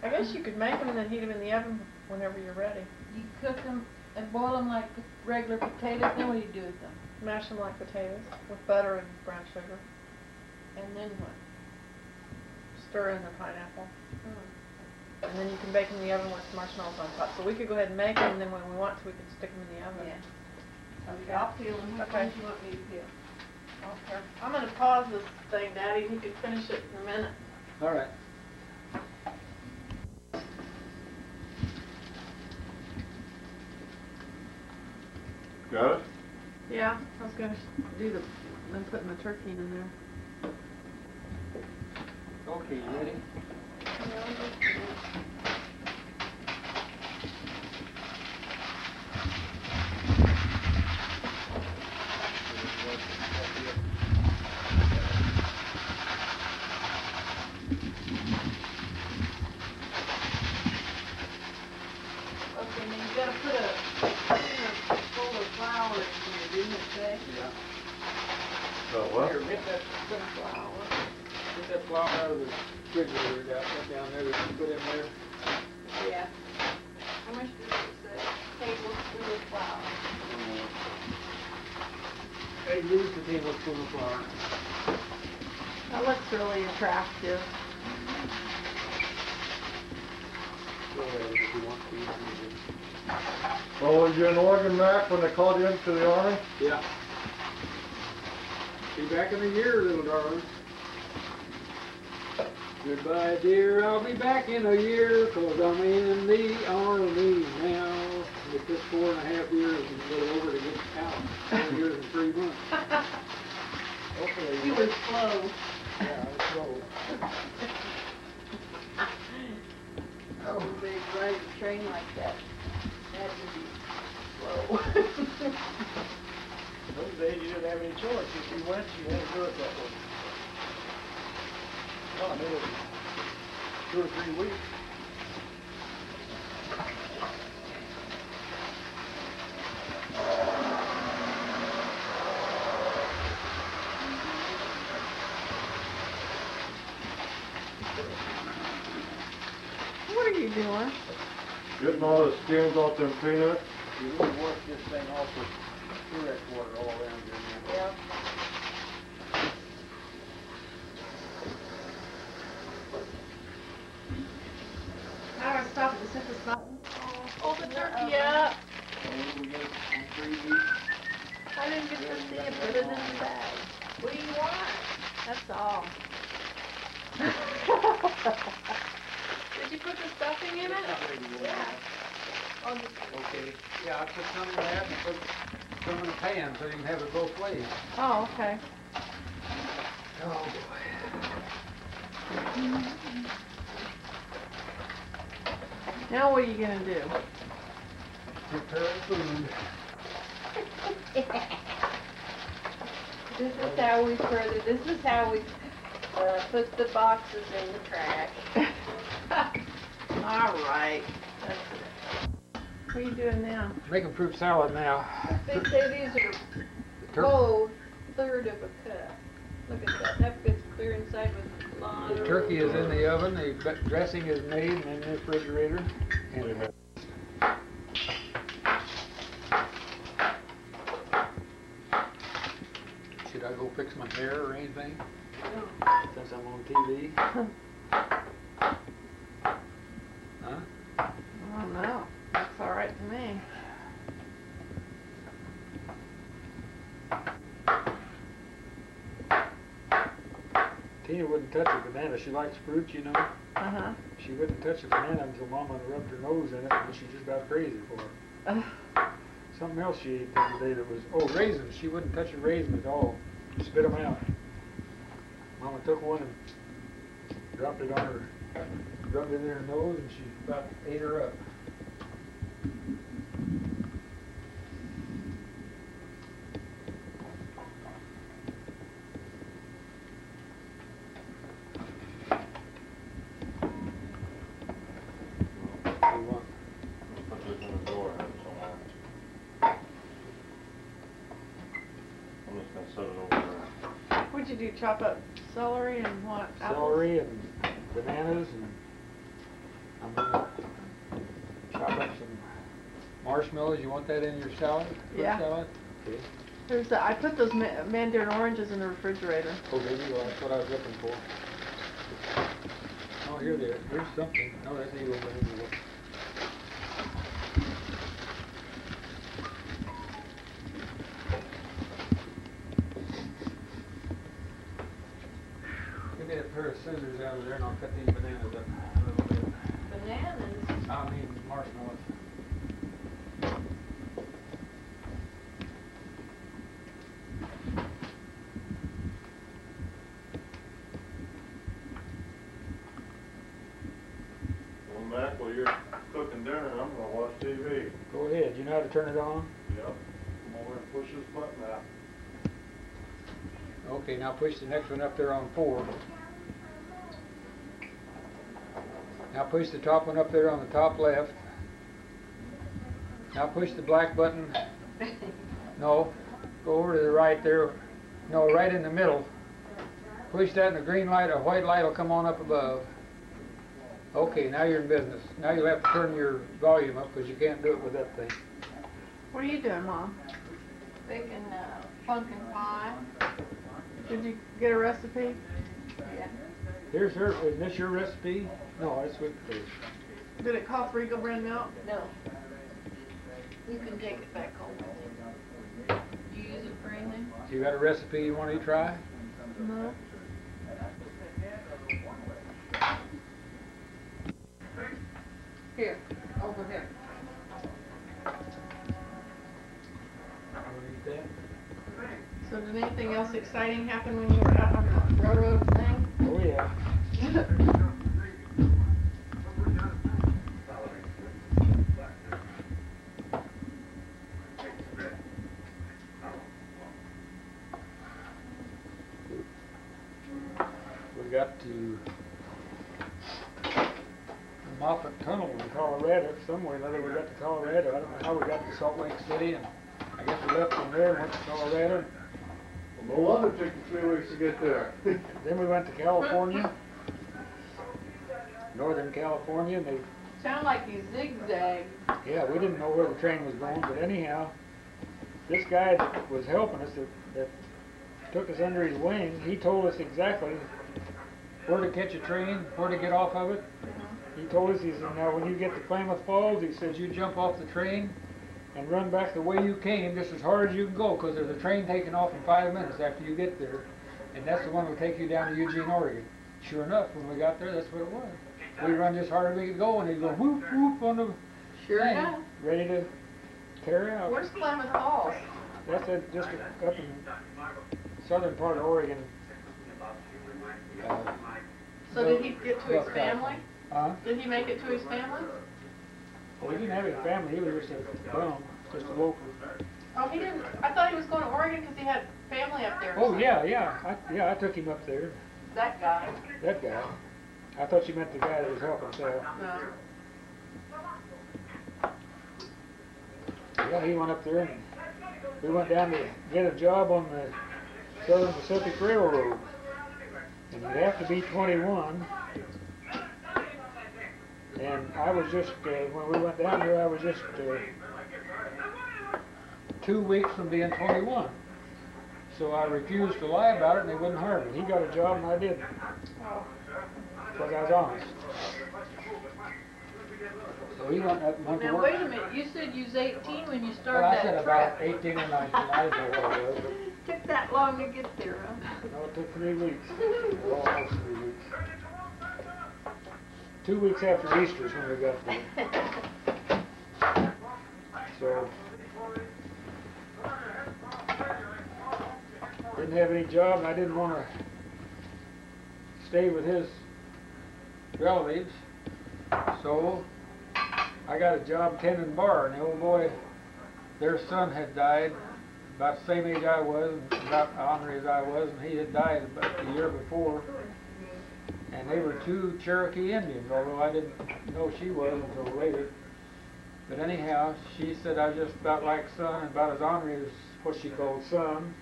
I guess you could make them and then heat them in the oven whenever you're ready. You cook them and boil them like regular potatoes, then what do you do with them? Mash them like potatoes with butter and brown sugar. And then what? Stir in the pineapple. Oh. And then you can bake them in the oven with marshmallows on top. So we could go ahead and make them, and then when we want to, we can stick them in the oven. Yeah. Okay. I'll peel them. Which Okay. ones you want me to peel? Okay. I'm going to pause this thing, Daddy, and you can finish it in a minute. All right. Got it? Yeah, I was going to do then putting the turkey in there. Okay, you ready? Okay, now you gotta put a container full of flour in here, didn't it say? Yeah. So what? Here, get that flour. Get that flour out of the refrigerator down there that you put in there. Yeah. How much does it say? Tablespoon of flour. Hey, use the tablespoon of flour. That looks really attractive. Go ahead if you want to use it. Oh, was you in Oregon, Mac, when they called you into the Army? Yeah. Be back in a year, little darling. Goodbye, dear. I'll be back in a year, 'cause I'm in the Army now. It took 4.5 years and a little over to get out. 4 years and 3 months. Hopefully. You were slow. Yeah, I was slow. Oh, big right. choice. If she went, she had to do it that way. Well, I mean, it was 2 or 3 weeks. What are you doing? Getting all the skins off them peanuts. You really wash this thing off with Durex water all around here. Yep. How do I stop it? Just hit this button. Hold the turkey up. And we get it on 3 weeks. I didn't get to see it, put it in the bag. What do you want? That's all. Did you put the stuffing in it? Yeah. I'll just, Okay. Yeah, I put some in that and put some in the pan so you can have it both ways. Oh, okay. Oh, Now what are you gonna do? prepare food. this is how we put the boxes in the trash. All right. That's it. What are you doing now? Making fruit salad now. They say these are whole third of a cup. Look at that. That fits clear inside with a lot The of turkey is in the oven, the dressing is made and in the refrigerator. And should I go fix my hair or anything? Since I'm on TV? Huh? I don't know. That's all right to me. Tina wouldn't touch a banana. She likes fruit, you know. Uh-huh. She wouldn't touch a banana until Mama rubbed her nose in it, and she just got crazy for it. Something else she ate the other day that was, oh, raisins. She wouldn't touch a raisin at all. Spit them out. Mama took one and dropped it on her, rubbed it in her nose, and she about ate her up. Put this in the door somewhere. I'm just gonna set it over there. What'd you do? Chop up celery and what? Apples? Celery and bananas, and I'm gonna chop up some marshmallows. You want that in your salad? Fruit Yeah. salad? Okay. There's I put those mandarin oranges in the refrigerator. Oh, there you go. That's what I was looking for. Oh, here they are. Here's something. No, that's eagle banana. Give me a pair of scissors out of there and I'll cut these bananas up a little bit. bananas. I mean marshmallows. Well, Mac, while you're cooking dinner, I'm gonna watch TV. Go ahead. You know how to turn it on? Yep. I'm over and push this button out. Okay, now push the next one up there on 4. Now push the top one up there on the top left. Now push the black button. No, go over to the right there. No, right in the middle. Push that and the green light or white light will come on up above. Okay, now you're in business. Now you'll have to turn your volume up because you can't do it with that thing. What are you doing, Mom? Baking pumpkin pie. Did you get a recipe? Yeah. Here's her, isn't this your recipe? No, that's sweet potato. Did it call for Eagle brand milk? No. You can take it back home with you. Do you use it for anything? You got a recipe you want to try? No. Here, over here. Want to eat that? So did anything else exciting happen when you were out on the railroad thing? Oh yeah. got to the Moffett Tunnel in Colorado, somewhere or other we got to Colorado. I don't know how we got to Salt Lake City, and I guess we left from there and went to Colorado. Well, no wonder it took you 3 weeks to get there. Then we went to California, Northern California, and they, Sound like you zigzagged. yeah, we didn't know where the train was going, but anyhow, this guy that was helping us, that took us under his wing, he told us exactly where to catch a train, where to get off of it. He told us, he said, now when you get to Klamath Falls, he says, you jump off the train and run back the way you came, just as hard as you can go, because there's a train taking off in 5 minutes after you get there, and that's the one that'll take you down to Eugene, Oregon. Sure enough, when we got there, that's what it was. We run just hard as we could go, and he'd go whoop whoop on the Sure thing, enough. ready to tear out. Where's Klamath Falls? That's just up in southern part of Oregon. So did he get to his family? Huh? Did he make it to his family? Well, he didn't have his family. He was just a bum, just a local. Oh, he didn't. I thought he was going to Oregon because he had family up there. or Oh something. yeah. I took him up there. That guy. That guy. I thought you meant the guy that was helping us out. No. Yeah, he went up there, and we went down to get a job on the Southern Pacific Railroad. And you have to be 21. And I was just, when we went down there, I was just 2 weeks from being 21. So I refused to lie about it, and they wouldn't hire me. He got a job, and I didn't. Because I was honest. So he went up and went to Now, work. wait a minute, you said you was 18 when you started Well, I that said trip. about 18 or 19. I don't know what it was, but Took that long to get there, huh? no, it took 3 weeks. Almost 3 weeks. 2 weeks after Easter is when we got there. So, didn't have any job, and I didn't want to stay with his relatives. So, I got a job tending bar, and the old boy, their son had died about the same age I was, about ornery as I was, and he had died about the year before. And they were 2 Cherokee Indians, although I didn't know she was until later. But anyhow, she said I was just about like son, and about as ornery as what she called son.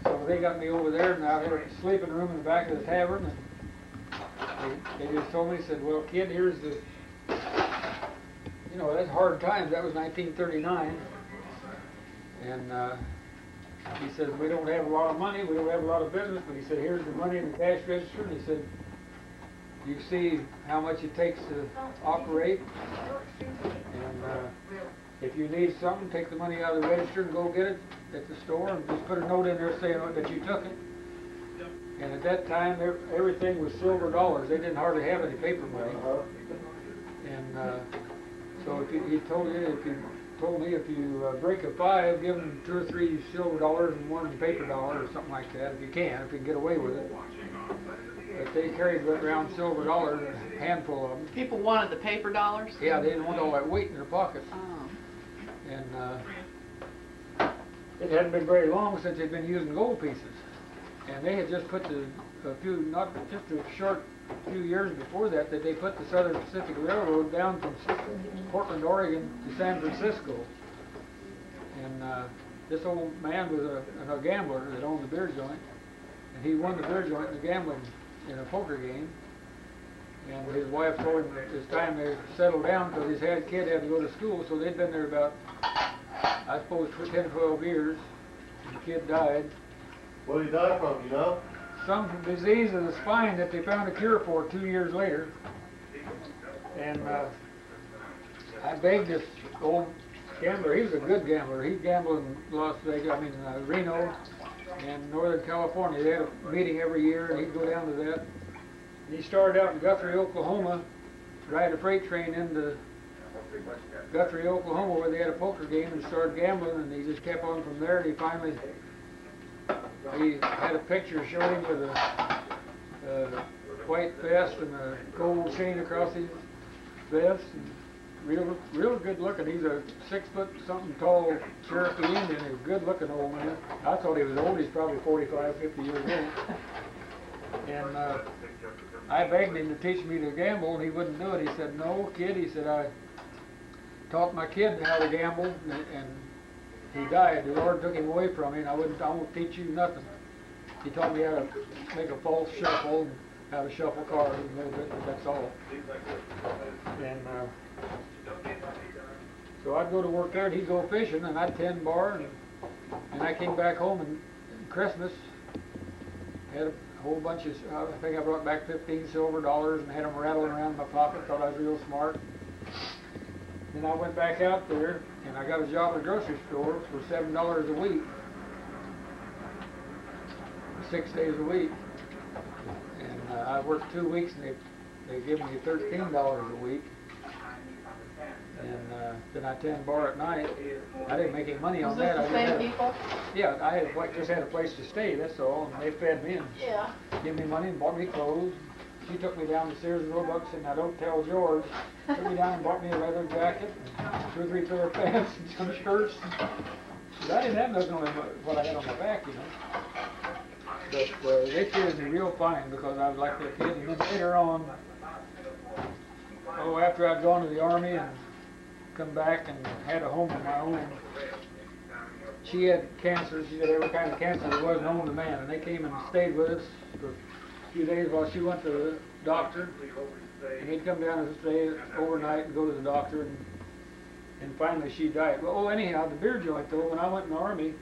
So they got me over there, and I had a sleeping room in the back of the tavern, and they just told me, said, well, kid, here's the, you know, that's hard times. That was 1939. And he says, we don't have a lot of money, we don't have a lot of business, but he said, here's the money in the cash register. And he said, you see how much it takes to operate. And if you need something, take the money out of the register and go get it at the store, and just put a note in there saying that you took it. And at that time, everything was silver dollars. They didn't hardly have any paper money. And so if he told me if you break a 5, give them 2 or 3 silver dollars and 1 paper dollar or something like that, if you can get away with it. But they carried around silver dollars, a handful of them. People wanted the paper dollars? Yeah, they didn't want all that weight in their pocket. Oh. And it hadn't been very long since they'd been using gold pieces. And they had just put not just a short few years before that, they put the Southern Pacific Railroad down from Portland, Oregon to San Francisco. And this old man was a gambler that owned the beer joint. And he won the beer joint in the gambling in a poker game. And his wife told him that it's time they settled down because his kid had to go to school. So they'd been there about, I suppose, 10 or 12 years. And the kid died. What did he die from, you know? Some disease of the spine that they found a cure for 2 years later. And I begged this old gambler. He was a good gambler. He gambled in Las Vegas, Reno and Northern California. They had a meeting every year, and he'd go down to that. And he started out in Guthrie, Oklahoma, ride a freight train into Guthrie, Oklahoma, where they had a poker game, and started gambling, and he just kept on from there, and he had a picture showing him with a white vest and a gold chain across his vest, and real good looking. He's a 6-foot-something tall Cherokee Indian. He's a good looking old man. I thought he was old. He's probably 45, 50 years old. And I begged him to teach me to gamble, and he wouldn't do it. He said, "No, kid," he said, "I taught my kid how to gamble, and he died. The Lord took him away from me, and I won't teach you nothing." He taught me how to make a false shuffle, and how to shuffle cards a little bit, but that's all. And so I'd go to work there, and he'd go fishing, and I'd tend bar, and I came back home and Christmas, had a whole bunch of, I think I brought back 15 silver dollars and had them rattling around in my pocket, thought I was real smart. Then I went back out there, and I got a job at a grocery store for $7 a week, 6 days a week. And I worked 2 weeks, and they gave me $13 a week. And then I tend bar at night. I didn't make any money on that. Was this the same people? Yeah, I had just had a place to stay, that's all, and they fed me and gave me money and bought me clothes. She took me down to Sears and Roebuck's, and now don't tell George. Took me down and bought me a leather jacket, and 2 or 3 pair of pants, and some shirts. But I didn't have nothing on what I had on my back, you know. But they treated me real fine because I was like their kid. And then later on, after I'd gone to the Army and come back and had a home of my own, she had cancer. She had every kind of cancer that was known to man, and they came and stayed with us for a few days while she went to the doctor. And he'd come down and stay overnight and go to the doctor, and finally she died. Well, anyhow, the beer joint though, when I went in the Army,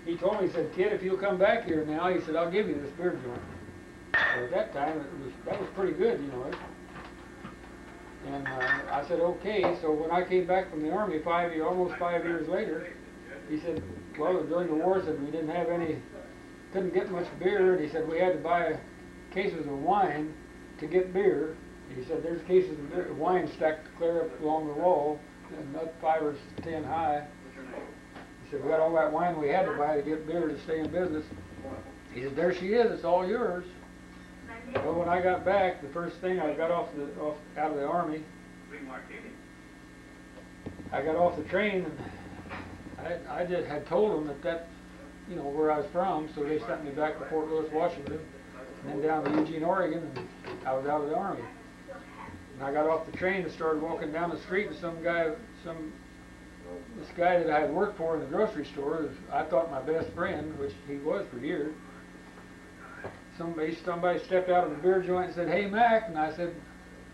he told me, he said, "Kid, if you'll come back here now," he said, "I'll give you this beer joint." So at that time, that was pretty good, you know. And I said, "Okay." So when I came back from the Army almost 5 years later, he said, "Well, during the war," said, "we didn't have any, couldn't get much beer," and he said, "We had to buy cases of wine to get beer." He said, "There's cases of beer, wine stacked clear up along the wall, and not 5 or 10 high." He said, "We got all that wine we had to buy to get beer to stay in business." He said, "There she is, it's all yours." Well, when I got back, the first thing I got out of the Army, I got off the train, and I just had told them that, you know, where I was from, so they sent me back to Fort Lewis, Washington, and then down to Eugene, Oregon, and I was out of the Army. And I got off the train and started walking down the street, and this guy that I had worked for in the grocery store, I thought my best friend, which he was for years, somebody stepped out of the beer joint and said, "Hey, Mac," and I said,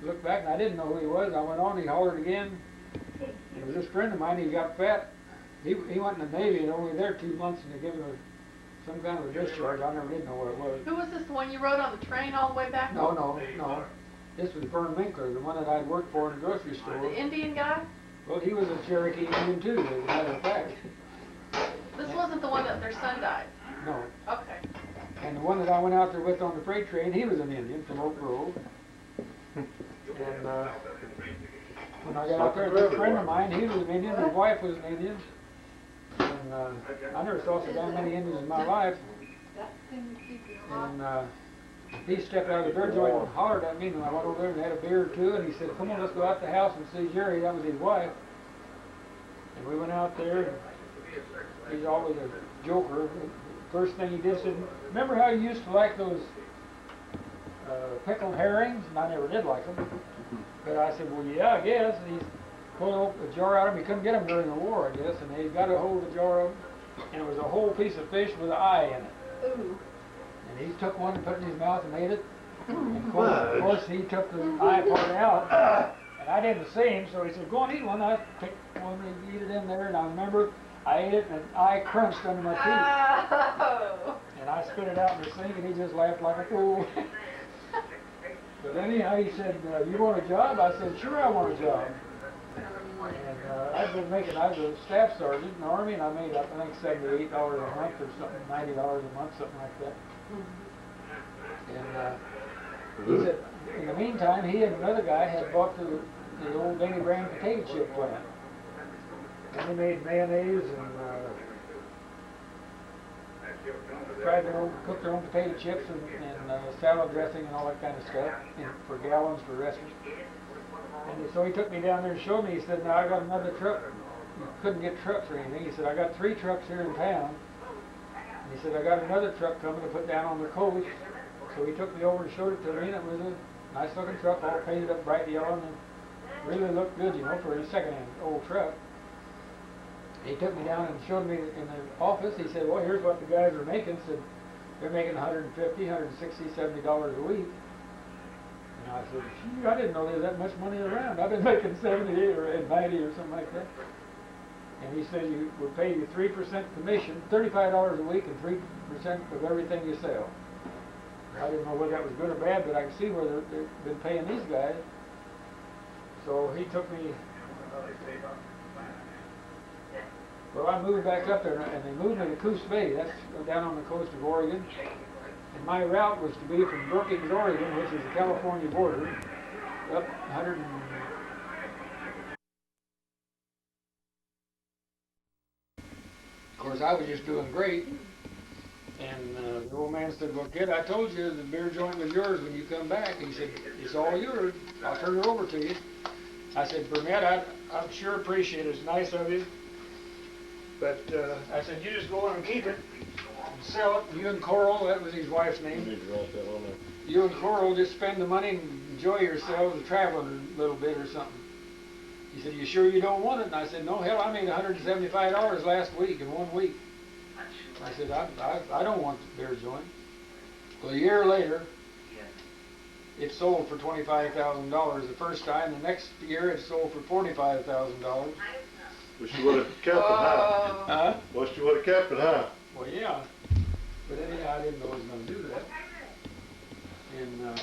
looked back, and I didn't know who he was. I went on, he hollered again. It was this friend of mine, he got fat. He went in the Navy and only there 2 months, and they gave him some kind of a discharge. I never did know what it was. Who was this, the one you rode on the train all the way back? No. This was Vern Winkler, the one that I'd worked for in the grocery store. The Indian guy? Well, he was a Cherokee Indian too, as a matter of fact. This wasn't the one that their son died? No. Okay. And the one that I went out there with on the freight train, he was an Indian from Oak Grove. And when I got out there with a friend of mine, he was an Indian, his wife was an Indian. And I never saw so damn many Indians in my life. And he stepped out of the beer joint and hollered at me, and I went over there and had a beer or two, and he said, "Come on, let's go out to the house and see Jerry." That was his wife. And we went out there, and he's always a joker. First thing he did said, "Remember how you used to like those pickled herrings?" And I never did like them. But I said, "Well, yeah, I guess." And he pulled a jar out of them. He couldn't get them during the war, I guess. And he got a hold of the jar of them, and it was a whole piece of fish with an eye in it. Ooh. And he took one and put it in his mouth and ate it. And of course, he took the eye part out. And I didn't see him, so he said, "Go and eat one." I picked one and eat it in there. And I remember I ate it, and the eye crunched under my teeth. Oh. And I spit it out in the sink, and he just laughed like a fool. But anyhow, he said, "You want a job?" I said, "Sure, I want a job." And I was a staff sergeant in the Army, and I made up, I think, $78 a month or something, $90 a month, something like that. And he said, in the meantime, he and another guy had bought the old Danny Brand potato chip plant. And they made mayonnaise and cooked their own potato chips and salad dressing and all that kind of stuff for gallons for restaurants. And so he took me down there and showed me. He said, "Now I got another truck." You couldn't get trucks or anything. He said, "I got 3 trucks here in town." And He said, I got another truck coming to put down on the coast. So he took me over and showed it to me, and it was a nice looking truck, all painted up bright yellow, and it really looked good, you know, for a second-hand old truck. He took me down and showed me in the office. He said, well, here's what the guys are making. Said, they're making $150, $160, $70 a week. And I said, gee, I didn't know there was that much money around. I've been making 70 or 90 or something like that. And he said, you would pay you 3% commission, $35 a week, and 3% of everything you sell. I didn't know whether that was good or bad, but I could see where they've been paying these guys. So he took me. Well, I moved back up there, and they moved me to Coos Bay. That's down on the coast of Oregon. And my route was to be from Brookings, Oregon, which is the California border, up 100. Of course, I was just doing great. And the old man said, well, kid, I told you the beer joint was yours when you come back. He said, it's all yours. I'll turn it over to you. I said, Burnett, I sure appreciate it. It's nice of you. But I said, you just go on and keep it and sell it. You and Coral, that was his wife's name. You need to write that on there. You and Coral just spend the money and enjoy yourselves and traveling a little bit or something. He said, you sure you don't want it? And I said, no, hell, I made $175 last week in 1 week. I said, I don't want the beer joint. Well, a year later, it sold for $25,000 the first time. The next year, it sold for $45,000. Wish you would have kept it, huh? Huh? Wish you would have kept it, huh? Well, yeah. But anyhow, I didn't know I was going to do that. And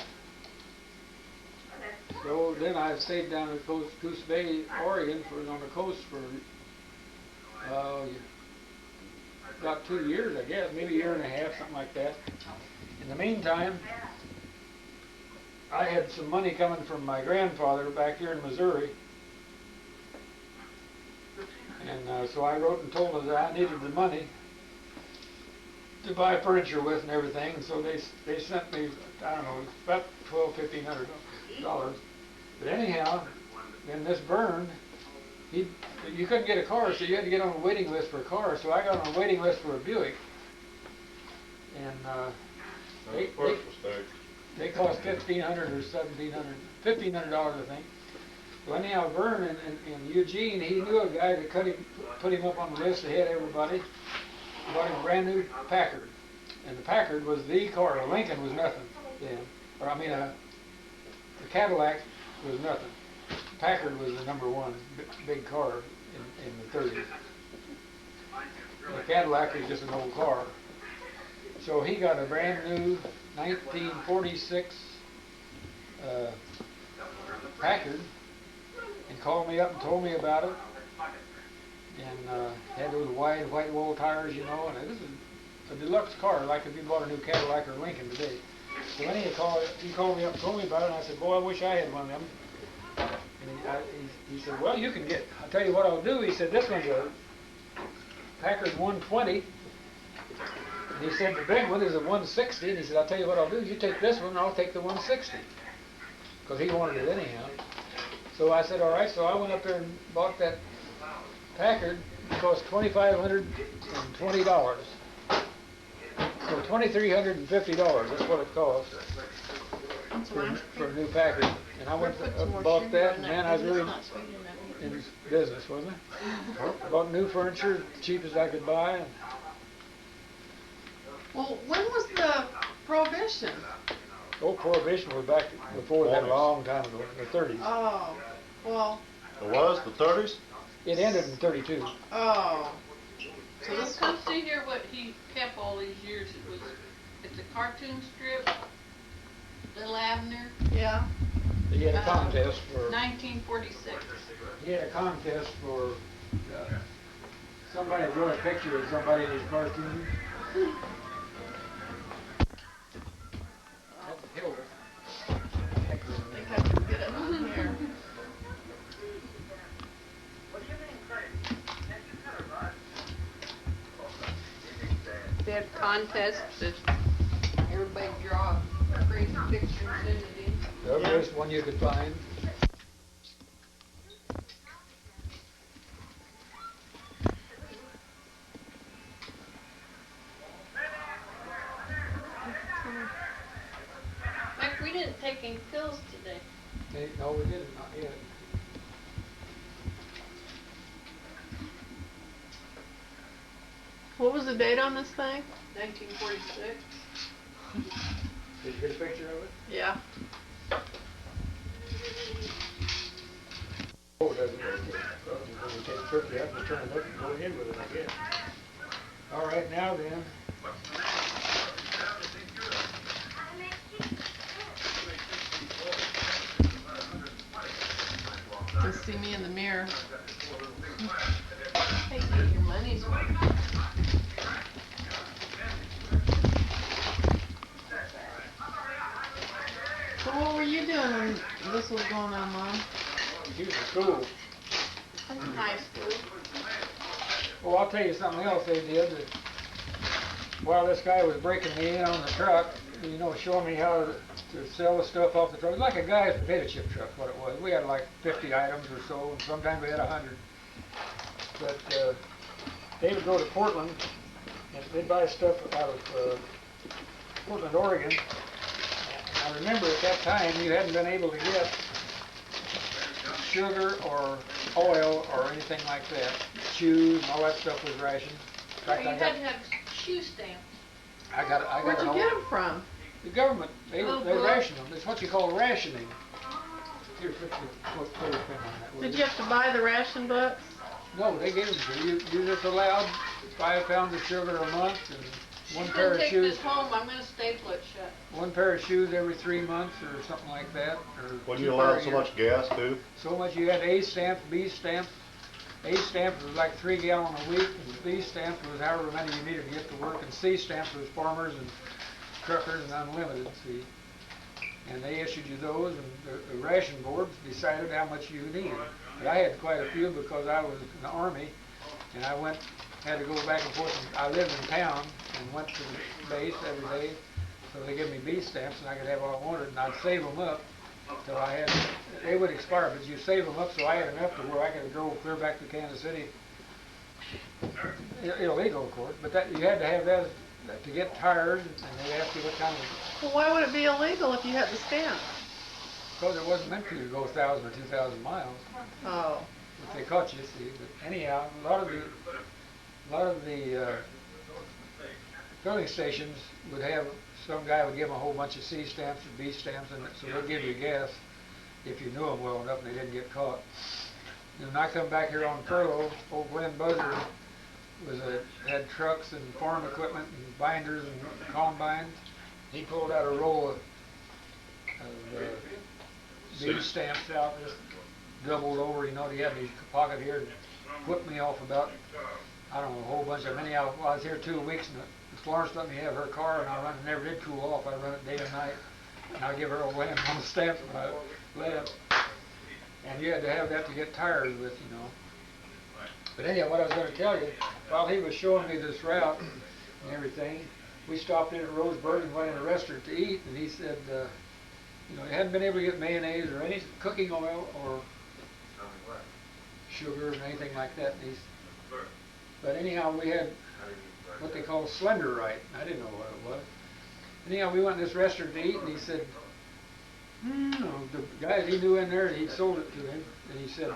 so then I stayed down at Coos Bay, Oregon, on the coast for about 2 years, I guess, maybe a year and a half, something like that. In the meantime, I had some money coming from my grandfather back here in Missouri. And so I wrote and told him that I needed the money to buy furniture with and everything. And so they sent me, I don't know, about $1,200, $1,500. But anyhow, then this burned. You couldn't get a car, so you had to get on a waiting list for a car. So I got on a waiting list for a Buick. And they cost $1,500 or $1,700, $1,500, I think. Well, anyhow, Vern in Eugene, he knew a guy that put him up on the list ahead of everybody. Bought him a brand new Packard. And the Packard was the car. A Lincoln was nothing then. Or I mean, the Cadillac was nothing. Packard was the number one big car in the 30s. The Cadillac was just an old car. So he got a brand new 1946 Packard and called me up and told me about it. And had those wide white wall tires, you know, and this is a deluxe car, like if you bought a new Cadillac or Lincoln today. So then he called me up and told me about it, and I said, boy, I wish I had one of them. And he said, well, you can get, I'll tell you what I'll do. He said, this one's a Packard 120. And he said, the big one is a 160. And he said, I'll tell you what I'll do. You take this one, and I'll take the 160. Because he wanted it anyhow. So I said, all right. So I went up there and bought that Packard. It cost $2,520. So $2,350. That's what it cost for a new Packard. And I went up and bought that, and man, I was really in business, wasn't I? Bought new furniture, cheap as I could buy. And Well, when was the Prohibition? oh, Prohibition was back before that, a long time ago, in the 30s. Oh, well, It was the 30s? It ended in 32. oh. So let's come see here what he kept all these years. It's a cartoon strip, Little Abner, Yeah. He had a contest for 1946. he had a contest for somebody drew a picture of somebody in his cartoon. That's a hill. I think I can get it on here. They had contests that everybody draw crazy pictures and send it in. The ugliest one you could find. taking pills today. Hey, no, we didn't, not yet. What was the date on this thing? 1946. Did you get a picture of it? Yeah. Oh, it doesn't. When you take the turkey out, you turn it up and go ahead with it, I guess. All right, now then. You see me in the mirror. Hey, get your money's worth. So what were you doing when this was going on, Mom? He was in school. That's nice, dude. Well, I'll tell you something else they did. That while this guy was breaking me in on the truck, you know, showing me how to sell the stuff off the truck. It was like a guy's potato chip truck, what it was. We had like 50 items or so, and sometimes we had 100. But they would go to Portland, and they'd buy stuff out of Portland, Oregon. And I remember at that time you hadn't been able to get sugar or oil or anything like that. Shoes and all that stuff was rationed. In fact, You had to have shoe stamps. I got Where'd you an get old- them from? The government, they Oh, they good. ration them. It's what you call rationing. Here, put your pin on that. will Did you? you have to buy the ration books? No, they gave them to you. You're just allowed 5 pounds of sugar a month and one I'm pair gonna of take shoes. this home, I'm gonna staple it shut. One pair of shoes every 3 months or something like that. Or When 2 you pair allowed a so year. much gas too? So much you had A stamps, B stamps. A stamps was like 3 gallons a week, and B stamps was however many you needed to get to work, and C stamps was farmers and truckers and unlimited, see. And they issued you those, and the ration boards decided how much you needed. But I had quite a few because I was in the Army, and I had to go back and forth. I lived in town and went to the base every day, so they gave me B stamps, and I could have what I wanted, and I'd save them up till I had. They would expire, but you save them up, so I had enough to where I could go clear back to Kansas City. Illegal, of course, but that you had to have that to get tires, and they asked you what kind of. Well, why would it be illegal if you had the stamp? Because it wasn't meant for you to go 1,000 or 2,000 miles. Oh. If they caught you, see. But anyhow, a lot of the filling stations would have, some guy would give them a whole bunch of C stamps or B stamps, and so they'd give you gas if you knew them well enough and they didn't get caught. And when I come back here on furlough, old Glenn Buzzer had trucks and farm equipment and binders and combines. He pulled out a roll of B stamps out, just doubled over, you know, he had in his pocket here, and whipped me off about, I don't know, a whole bunch of them. Anyhow, I was here 2 weeks, and Florence let me have her car, and it never did cool off. I run it day and night, and I give her a lamp on the stamps when I left. And you had to have that to get tires with, you know. But anyhow, what I was going to tell you, while he was showing me this route and everything, we stopped in at Roseburg and went in a restaurant to eat, and he said, you know, he hadn't been able to get mayonnaise or any cooking oil or sugar or anything like that. But anyhow, we had what they call Slender Right. I didn't know what it was. Anyhow, we went to this restaurant to eat, and he said, the guys he knew in there, he'd sold it to him, and he said,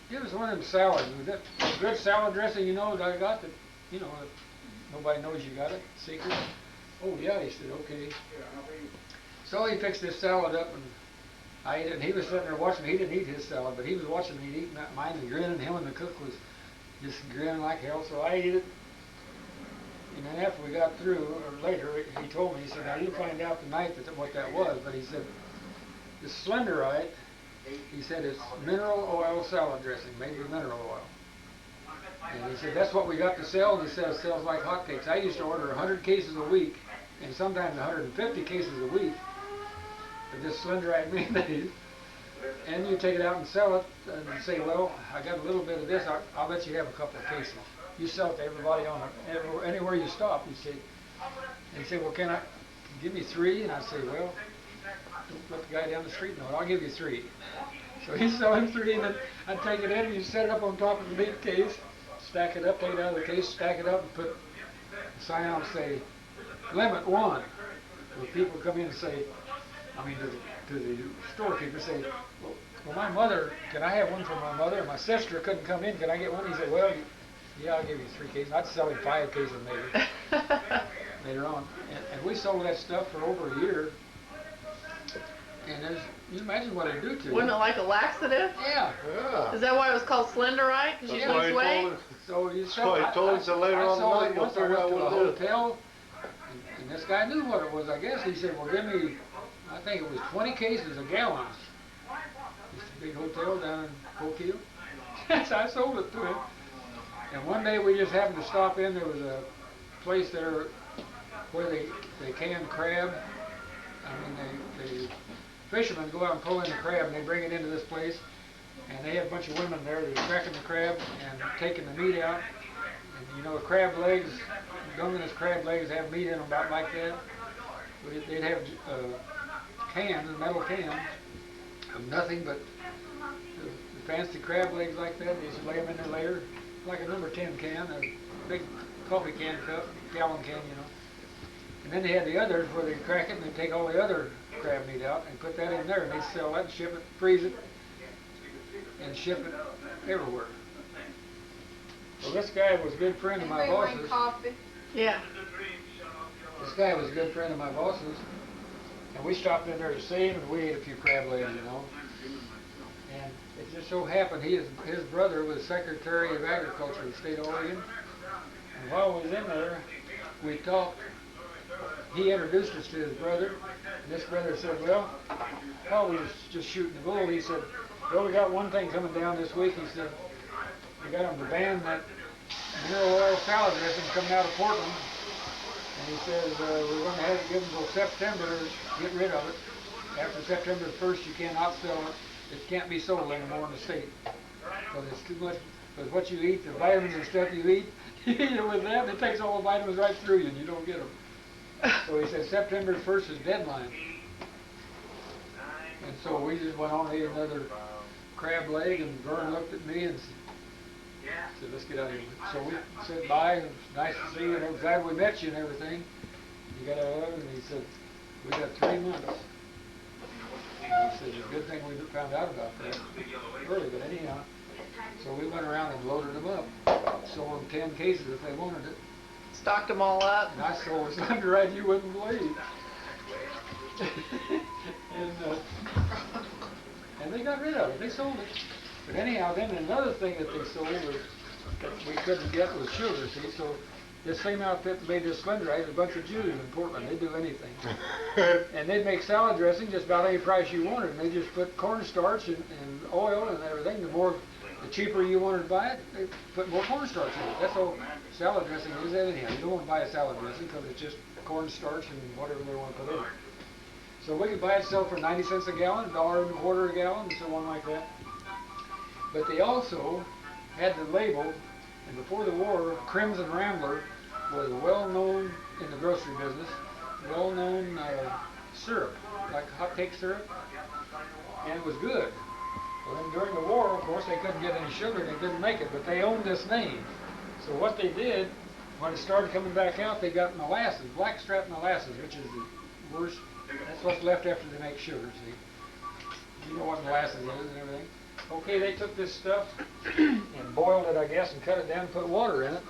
give us one of them salads. That good salad dressing, you know, that I got that, you know, nobody knows you got it, secret. Oh yeah, he said, okay. So he fixed this salad up, and I ate it, and he was sitting there watching me. He didn't eat his salad, but he was watching me eat mine and grinning. Him and the cook was just grinning like hell, so I ate it. And then after we got through, or later, he told me, he said, now you'll find out tonight what that was, but he said, the Slenderite, he said, it's mineral oil salad dressing, made with mineral oil. And he said, that's what we got to sell, and he said, it sells like hotcakes. I used to order 100 cases a week, and sometimes 150 cases a week, of this Slenderite mayonnaise. And you take it out and sell it, and say, well, I got a little bit of this, I'll let you have a couple of cases. You sell it to everybody anywhere you stop, you see. And he said, well, give me 3? And I say, well, don't let the guy down the street know it, I'll give you 3. So he's selling 3, and then I'd take it in, and you set it up on top of the meat case, stack it up, take it out of the case, stack it up, and put a sign on and say, limit 1. When people come in and say, I mean, to the storekeeper, say, well, my mother, can I have one for my mother? And my sister couldn't come in, can I get one? He said, well, yeah, I'll give you 3 cases. I'd sell him 5 cases maybe later on. And we sold that stuff for over a year. And you imagine what it'd do to you. Wasn't it like a laxative? Yeah. Yeah. Is that why it was called Slenderite? Because you That's why lose he weight? told us. So you So he told us that later on saw tonight it you'll once. I figure went out to a what it is. hotel, and this guy knew what it was, I guess. He said, well, give me, I think it was 20 cases of gallons. It's a big hotel down in Coquille. So I sold it to him. And one day we just happened to stop in. There was a place there where they can crab. I mean, the fishermen go out and pull in the crab, and they bring it into this place. And they have a bunch of women there that are cracking the crab and taking the meat out. And you know, crab legs, Dungeness crab legs have meat in them about like that. So they'd have cans, metal cans, of nothing but the fancy crab legs like that. They just lay them in there later, like a number 10 can, a big coffee can cup, gallon can, you know. And then they had the others where they crack it and they take all the other crab meat out and put that in there, and they sell that and ship it, freeze it, and ship it everywhere. Well, this guy was a good friend of my boss's. Yeah. This guy was a good friend of my boss's, and we stopped in there to see him, and we ate a few crab legs, you know. And it just so happened his brother was Secretary of Agriculture of the state of Oregon. And while we was in there, we talked. He introduced us to his brother, and this brother said, well, while we was just shooting the bull, he said, well, we got one thing coming down this week. He said, we got them to ban that mineral oil salad dressing coming out of Portland. And he says, we're going to have to give them until September to get rid of it. After September 1st, you cannot sell it. It can't be sold anymore in the state. Because it's too much, because what you eat, the vitamins and stuff you eat, you eat it with that, and it takes all the vitamins right through you, and you don't get them. So he said September 1st is deadline. And so we just went on to eat another crab leg, and Vern looked at me and said, let's get out of here. So we said bye, it was nice to see you, and I'm glad we met you and everything. You got out of it, and he said, we got 3 months. And he said, it's a good thing we found out about that early, but anyhow. So we went around and loaded them up. Sold them 10 cases if they wanted it. Stocked them all up. And I sold it Slenderite you wouldn't believe. And they got rid of it. They sold it. But anyhow, then another thing that they sold was that we couldn't get was sugar, see? So this same outfit that made this Slenderite is a bunch of Jews in Portland. They'd do anything. And they'd make salad dressing just about any price you wanted. And they just put cornstarch and oil and everything. The cheaper you wanted to buy it, they put more cornstarch in it. That's all salad dressing is anyhow. You don't want to buy a salad dressing because it's just cornstarch and whatever they want to put in it. So we could buy it, sell for 90 cents a gallon, $1.25 a gallon, and so on like that. But they also had the label, and before the war, Crimson Rambler was well-known in the grocery business, well-known syrup, like hot cake syrup, and it was good. Well, then during the war, of course, they couldn't get any sugar, they didn't make it, but they owned this name. So what they did, when it started coming back out, they got molasses, blackstrap molasses, which is the worst. That's what's left after they make sugar, see? You know what molasses is and everything. Okay, they took this stuff and boiled it, I guess, and cut it down and put water in it.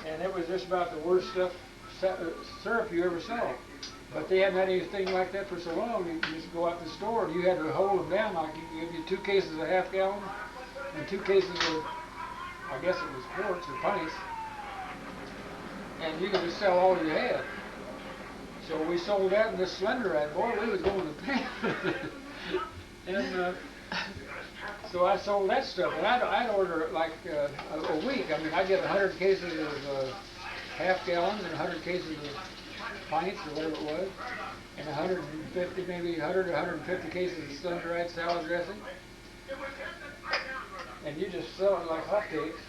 And it was just about the worst stuff, syrup you ever saw. But they hadn't had anything like that for so long. You just go out to the store and you had to hold them down, like you give you 2 cases of half gallon and 2 cases of, I guess it was quarts or pints. And you could just sell all you had. So we sold that in this Slenderite. Boy, we was going to pay. And so I sold that stuff. And I'd order like a week. I mean, I'd get 100 cases of half gallons and 100 cases of pints or whatever it was. And 150, maybe 100 or 150 cases of Slenderite salad dressing. And you just sell it like hotcakes.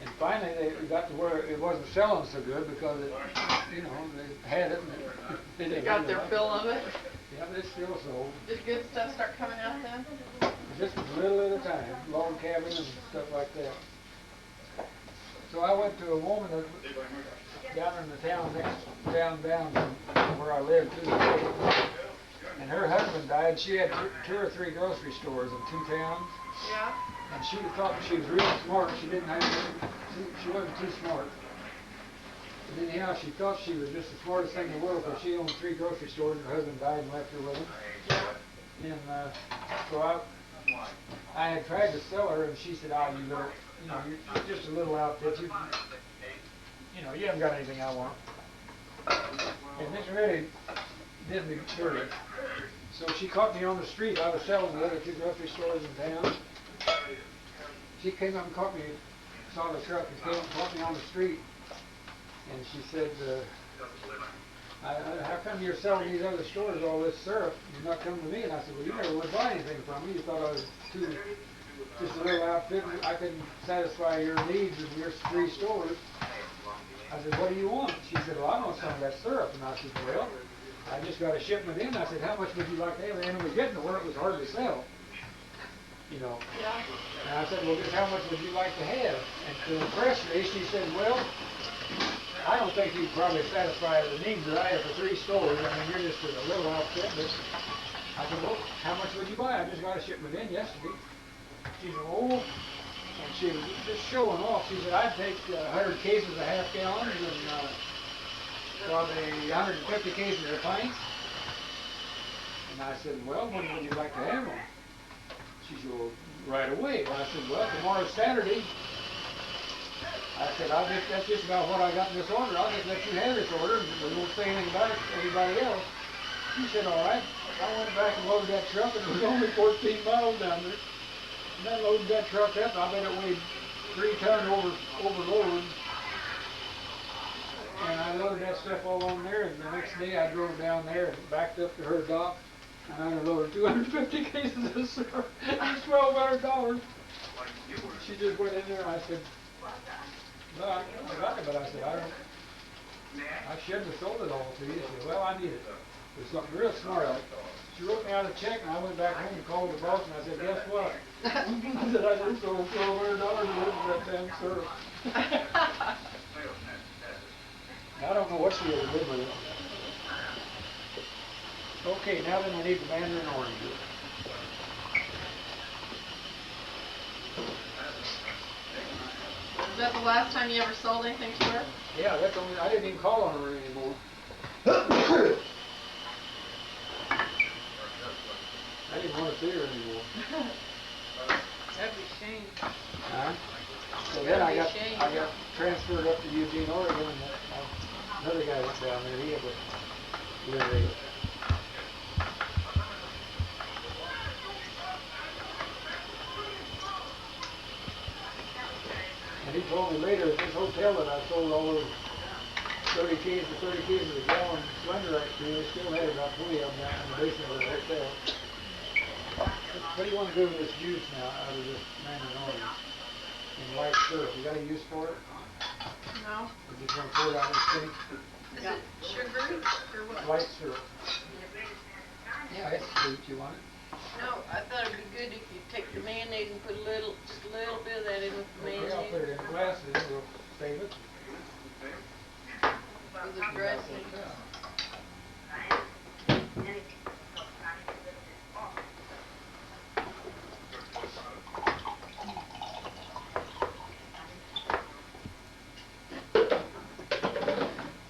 And finally, they got to where it wasn't selling so good because it, you know, they had it and they didn't. They got their fill of it. Yeah, they still sold. Did good stuff start coming out then? Just a little at a time, log cabin and stuff like that. So I went to a woman that, down in the town next, down from where I lived too. and her husband died. She had two or three grocery stores in 2 towns, Yeah. and she thought she was really smart. She didn't have, she wasn't too smart. But anyhow, she thought she was just the smartest thing in the world because she owned 3 grocery stores, and her husband died and left her with them. And so I had tried to sell her, and she said, "Ah, you little, you know, you're just a little outfit. You know, you haven't got anything I want." And this really did me dirty. So she caught me on the street. I was selling the other 2 grocery stores in town. She came up and caught me, saw the truck, and came up and caught me on the street. And she said, how come you're selling these other stores all this syrup? You're not coming to me. And I said, well, you never would buy anything from me. You thought I was just a little outfit. I couldn't satisfy your needs in your 3 stores. I said, what do you want? She said, well, I want some of that syrup. And I said, well, I just got a shipment in. I said, how much would you like to have? And when we get to where it was hard to sell, you know. Yeah. And I said, well, just how much would you like to have? And to impress me, she said, well, I don't think you probably satisfy the needs that I have for 3 stores. I mean, you're just a little outfit. But I said, well, how much would you buy? I just got a shipment in yesterday. She said, oh. And she was just showing off. She said, I'd take 100 cases of half gallons and probably 150 cases of pints. And I said, well, when would you like to have them? She said, well, right away. Well, I said, well, tomorrow's Saturday. I said, that's just about what I got in this order. I'll just let you have this order, and we won't say anything about it to anybody else. She said, all right. I went back and loaded that truck, and it was only 14 miles down there. And I loaded that truck up. I bet it weighed 3 tons overload. And I loaded that stuff all on there, and the next day I drove down there and backed up to her dock, and I unloaded 250 cases of syrup. It was $1,200. She just went in there, and I said, no, I got it, but I said, I shouldn't have sold it all to you. She said, well, I need it. There's something real smart out. She wrote me out a check, and I went back home and called the boss, and I said, guess what? I said, I just sold $1,200 worth of that damn syrup. I don't know what she ever did with it. Okay, now then we need the mandarin orange. Was that the last time you ever sold anything to her? Yeah, that's only, I didn't even call on her anymore. I didn't want to see her anymore. That'd be a shame. Huh? So then I got transferred up to Eugene, Oregon, and another guy went down there. He had a live there. And he told me later at this hotel that I sold all those 30 cases a gallon Slender Ice cream, they still had about 20 of them down in the basement of the hotel. What do you want to do with this juice now out of this mandarin orange? And white syrup, you got a use for it? No. You just want to pour it out in the sink? Is it sugary or what? White syrup. Yeah, it's sweet. You want it? No, I thought it'd be good if you take the mayonnaise and put just a little bit of that in with the Okay, I'll put mayonnaise. it in glasses. We'll save it. For the dressing.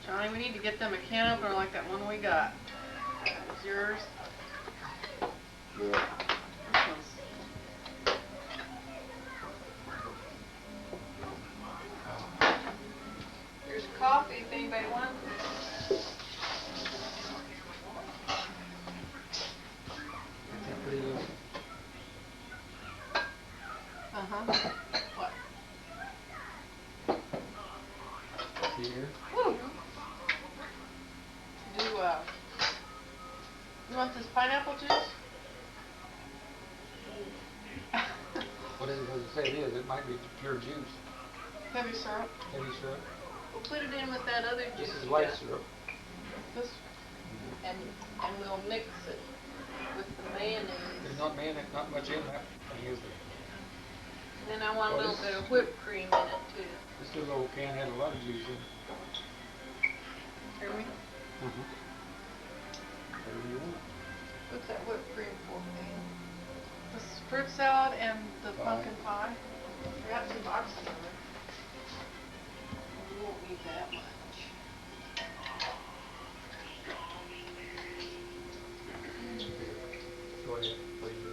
Johnny, we need to get them a can opener like that one we got. Is yours? Yeah. This one's... There's coffee if anybody wants it. That's pretty good. Uh-huh. What? See here? Woo! You want this pineapple juice? What does it say it is? It might be pure juice. Heavy syrup. Heavy syrup. We'll put it in with that other juice. This is you white got. syrup. This. And we'll mix it with the mayonnaise. There's not much in that. I use it. Then I want a Oh, little this- bit of whipped cream in it too. This little old can had a lot of juice in it. Hear me? Whatever you want. What's that whipped cream for, Dan? The fruit salad and the pumpkin pie. We got 2 boxes of it. We won't need that much. Go ahead, please.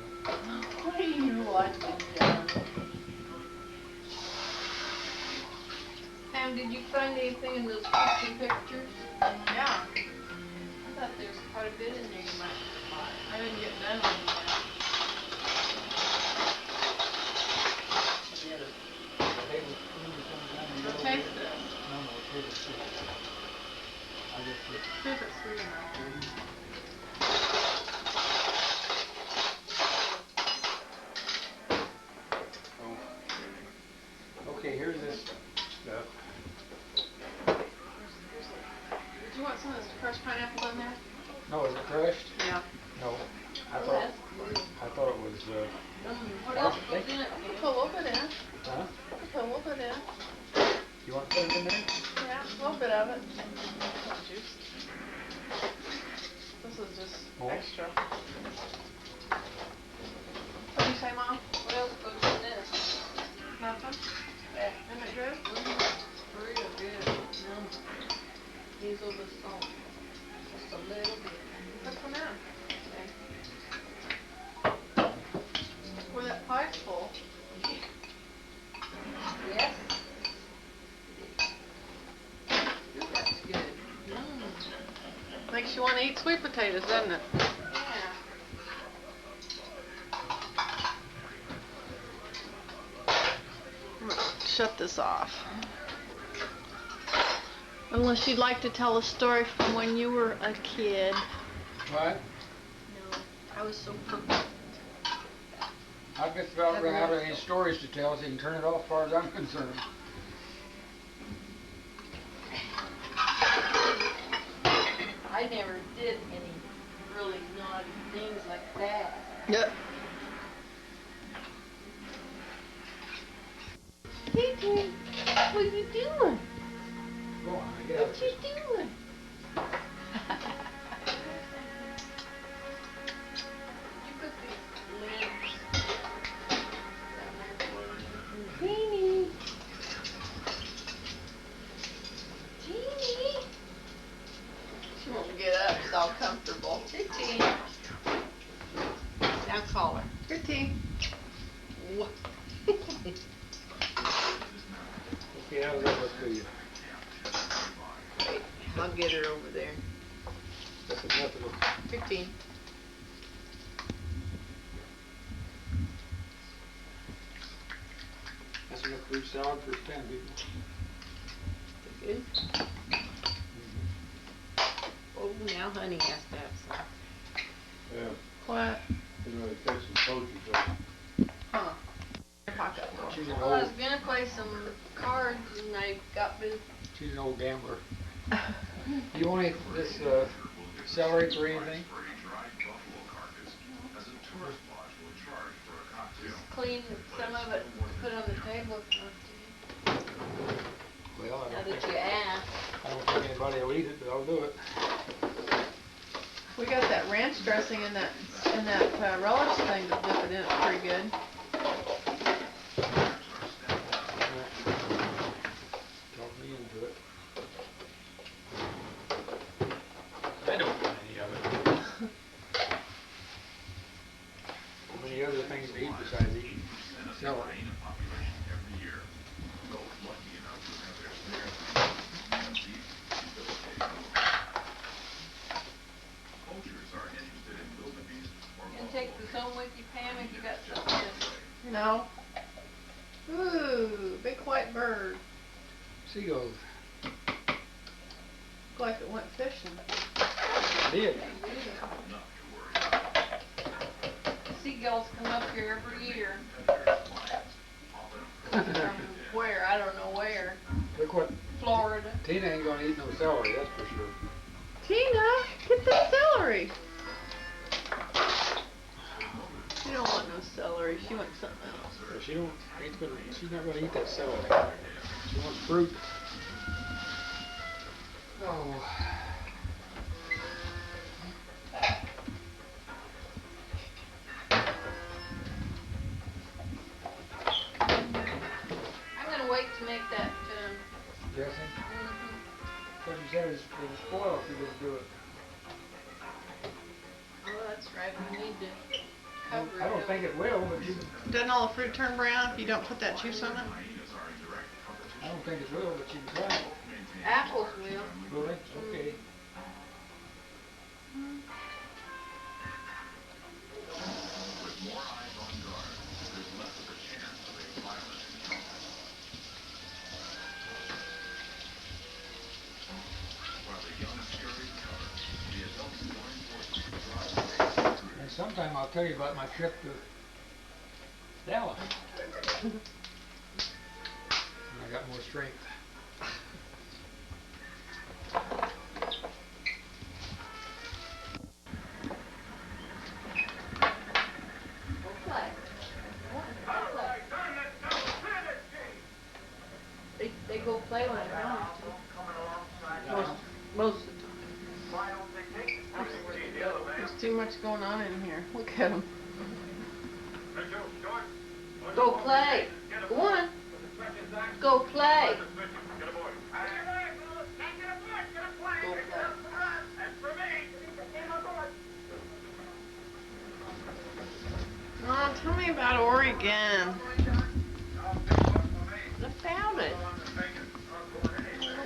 What are you watching, John? Pam, did you find anything in those pictures? Yeah. I thought there was quite a bit in there you might buy. I didn't get done with it yet. Taste it. No, taste it. I just See if it's sweet enough. Okay, here's this stuff. Did you want some of this crushed pineapple in there? No, is it crushed? Yeah. No. I Oh, thought that's good. I thought it was What else was in it? Put a little bit in. huh? Put a little bit in. You want to put it in there? Yeah, a little bit of it. Not juice. This is just More? extra. What do you say, Mom? What else goes in this? Nothing? Yeah. Isn't it good? Real good. Diesel the salt. Just a little bit. Put some in. Boy, that pie's full. Yes. That's good. Makes you want to eat sweet potatoes, doesn't it? Yeah. I'm gonna shut this off. Unless you'd like to tell a story from when you were a kid. What? No, I was so perfect. I just about ran out of any stories to tell, so you can turn it off as far as I'm concerned. I never did any really naughty things like that. Yep. Hey, what are you doing? Go on, get What out. you doing? You cook these limbs. Teeny. Teeny. She won't get up. She's all comfortable. Hey, Teeny. Now call her. Here, T. What? Okay, how's that look to you? Wait, I'll get her over there. That's enough of it. 15. That's enough fruit salad for 10 people. Good. Oh, now honey has to have some. Yeah, What? you know, they take some poachers, Huh. Pocket full. She's an Well, I old, was gonna play some cards and I got busy. she's an old gambler. You want any, this celery for anything? Just clean some of it, put on the table if you want to. Well, Now that you asked. I don't think anybody will eat it, but I'll do it. We got that ranch dressing in that relish thing to dip it in. It's pretty good. Talk me into it. I don't want any of it. How many other things to eat besides eating celery? You can take this home with you, Pam, if you got something to. No. Ooh, big white bird. Seagulls. Looked like it went fishing. Did. Seagulls come up here every year. From where? I don't know where. Look what, Florida. Tina ain't gonna eat no celery, that's for sure. Tina, get the celery. She don't want no celery. She wants something else. But she's not gonna eat that celery. She wants fruit. Oh. to make that, Dressing? But you said it would spoil if you didn't do it. oh, that's right, we need to cover it. I don't think it will, but you, Doesn't all the fruit turn brown if you don't put that juice on it? I don't think it will, but you can try it. Apples will. Will it? Okay. And sometime I'll tell you about my trip to Dallas. When I got more strength. They go play when I want to. Most of the time. I don't know where they go. There's too much going on in here. Look at them. Go play. Go on. Go play. Go play. Oh, tell me about Oregon. About it.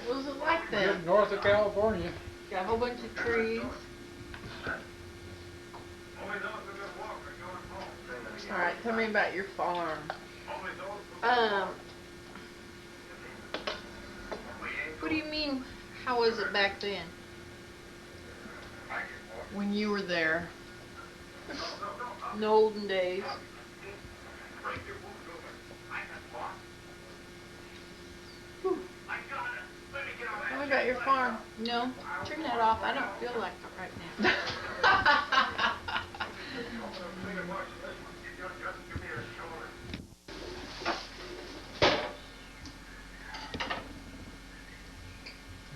What was it like then? Just north of California. Got a whole bunch of trees. Alright, tell me about your farm. What do you mean, how was it back then? When you were there. In the olden days. Tell me about your farm. No, turn that off. I don't feel like it right now.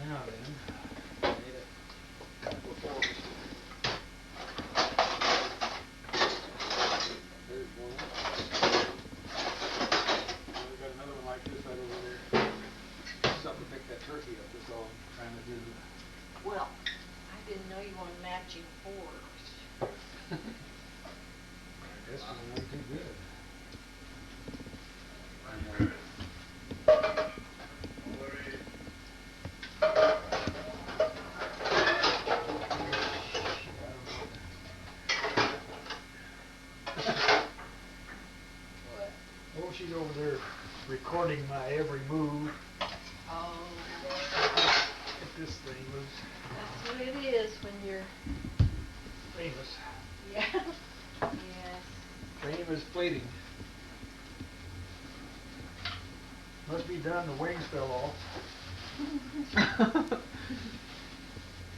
Now then. There's one. We've got another one like this right over there. Something to pick that turkey up, that's all I'm trying to do. Well, I didn't know you wanted matching forks. This one wasn't too good. Oh, she's over there recording my every move. Oh, Get this thing loose. that's what it is when you're, Famous. yeah, yes. Famous fleeting. Must be done, the wings fell off.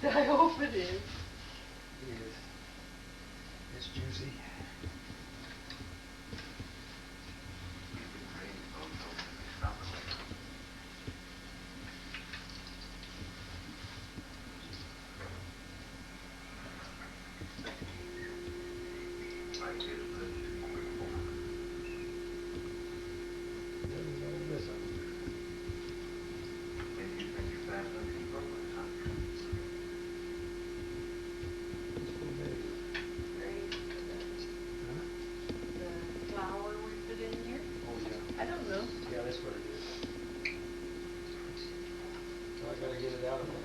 I hope it is. Yes. It's juicy. The flour we put in here? Oh, yeah. I don't know. Yeah, that's what it is. So I gotta get it out of there.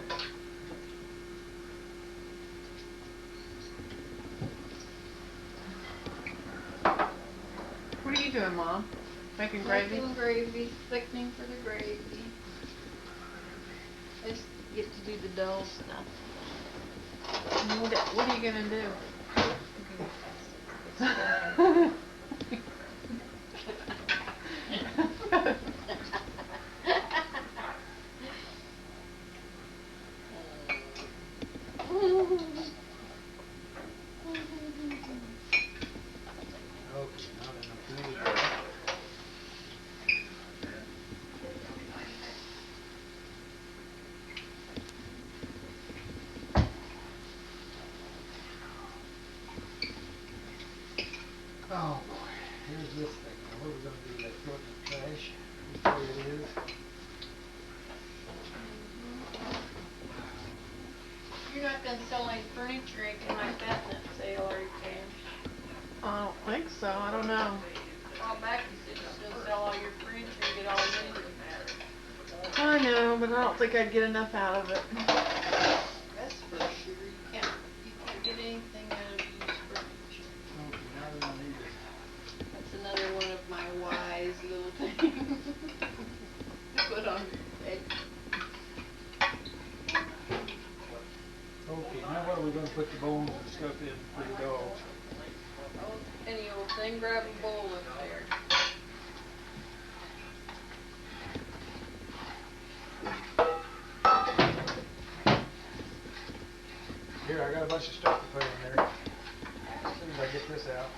What are you doing, Mom? Making gravy? Making gravy, thickening for the gravy. I just get to do the dull stuff. What are you gonna do? Okay, now then I'm through with that. Oh. know, but I don't think I'd get enough out of it. That's for sure. You can't get anything out of used furniture. Okay, now we don't need it. That's another one of my wise little things to put on your bed. Okay, now what are we gonna put the bones and stuff in for the dogs? Oh, any old thing, grab a bowl up there. Here, I got a bunch of stuff to put in there. As soon as I get this out.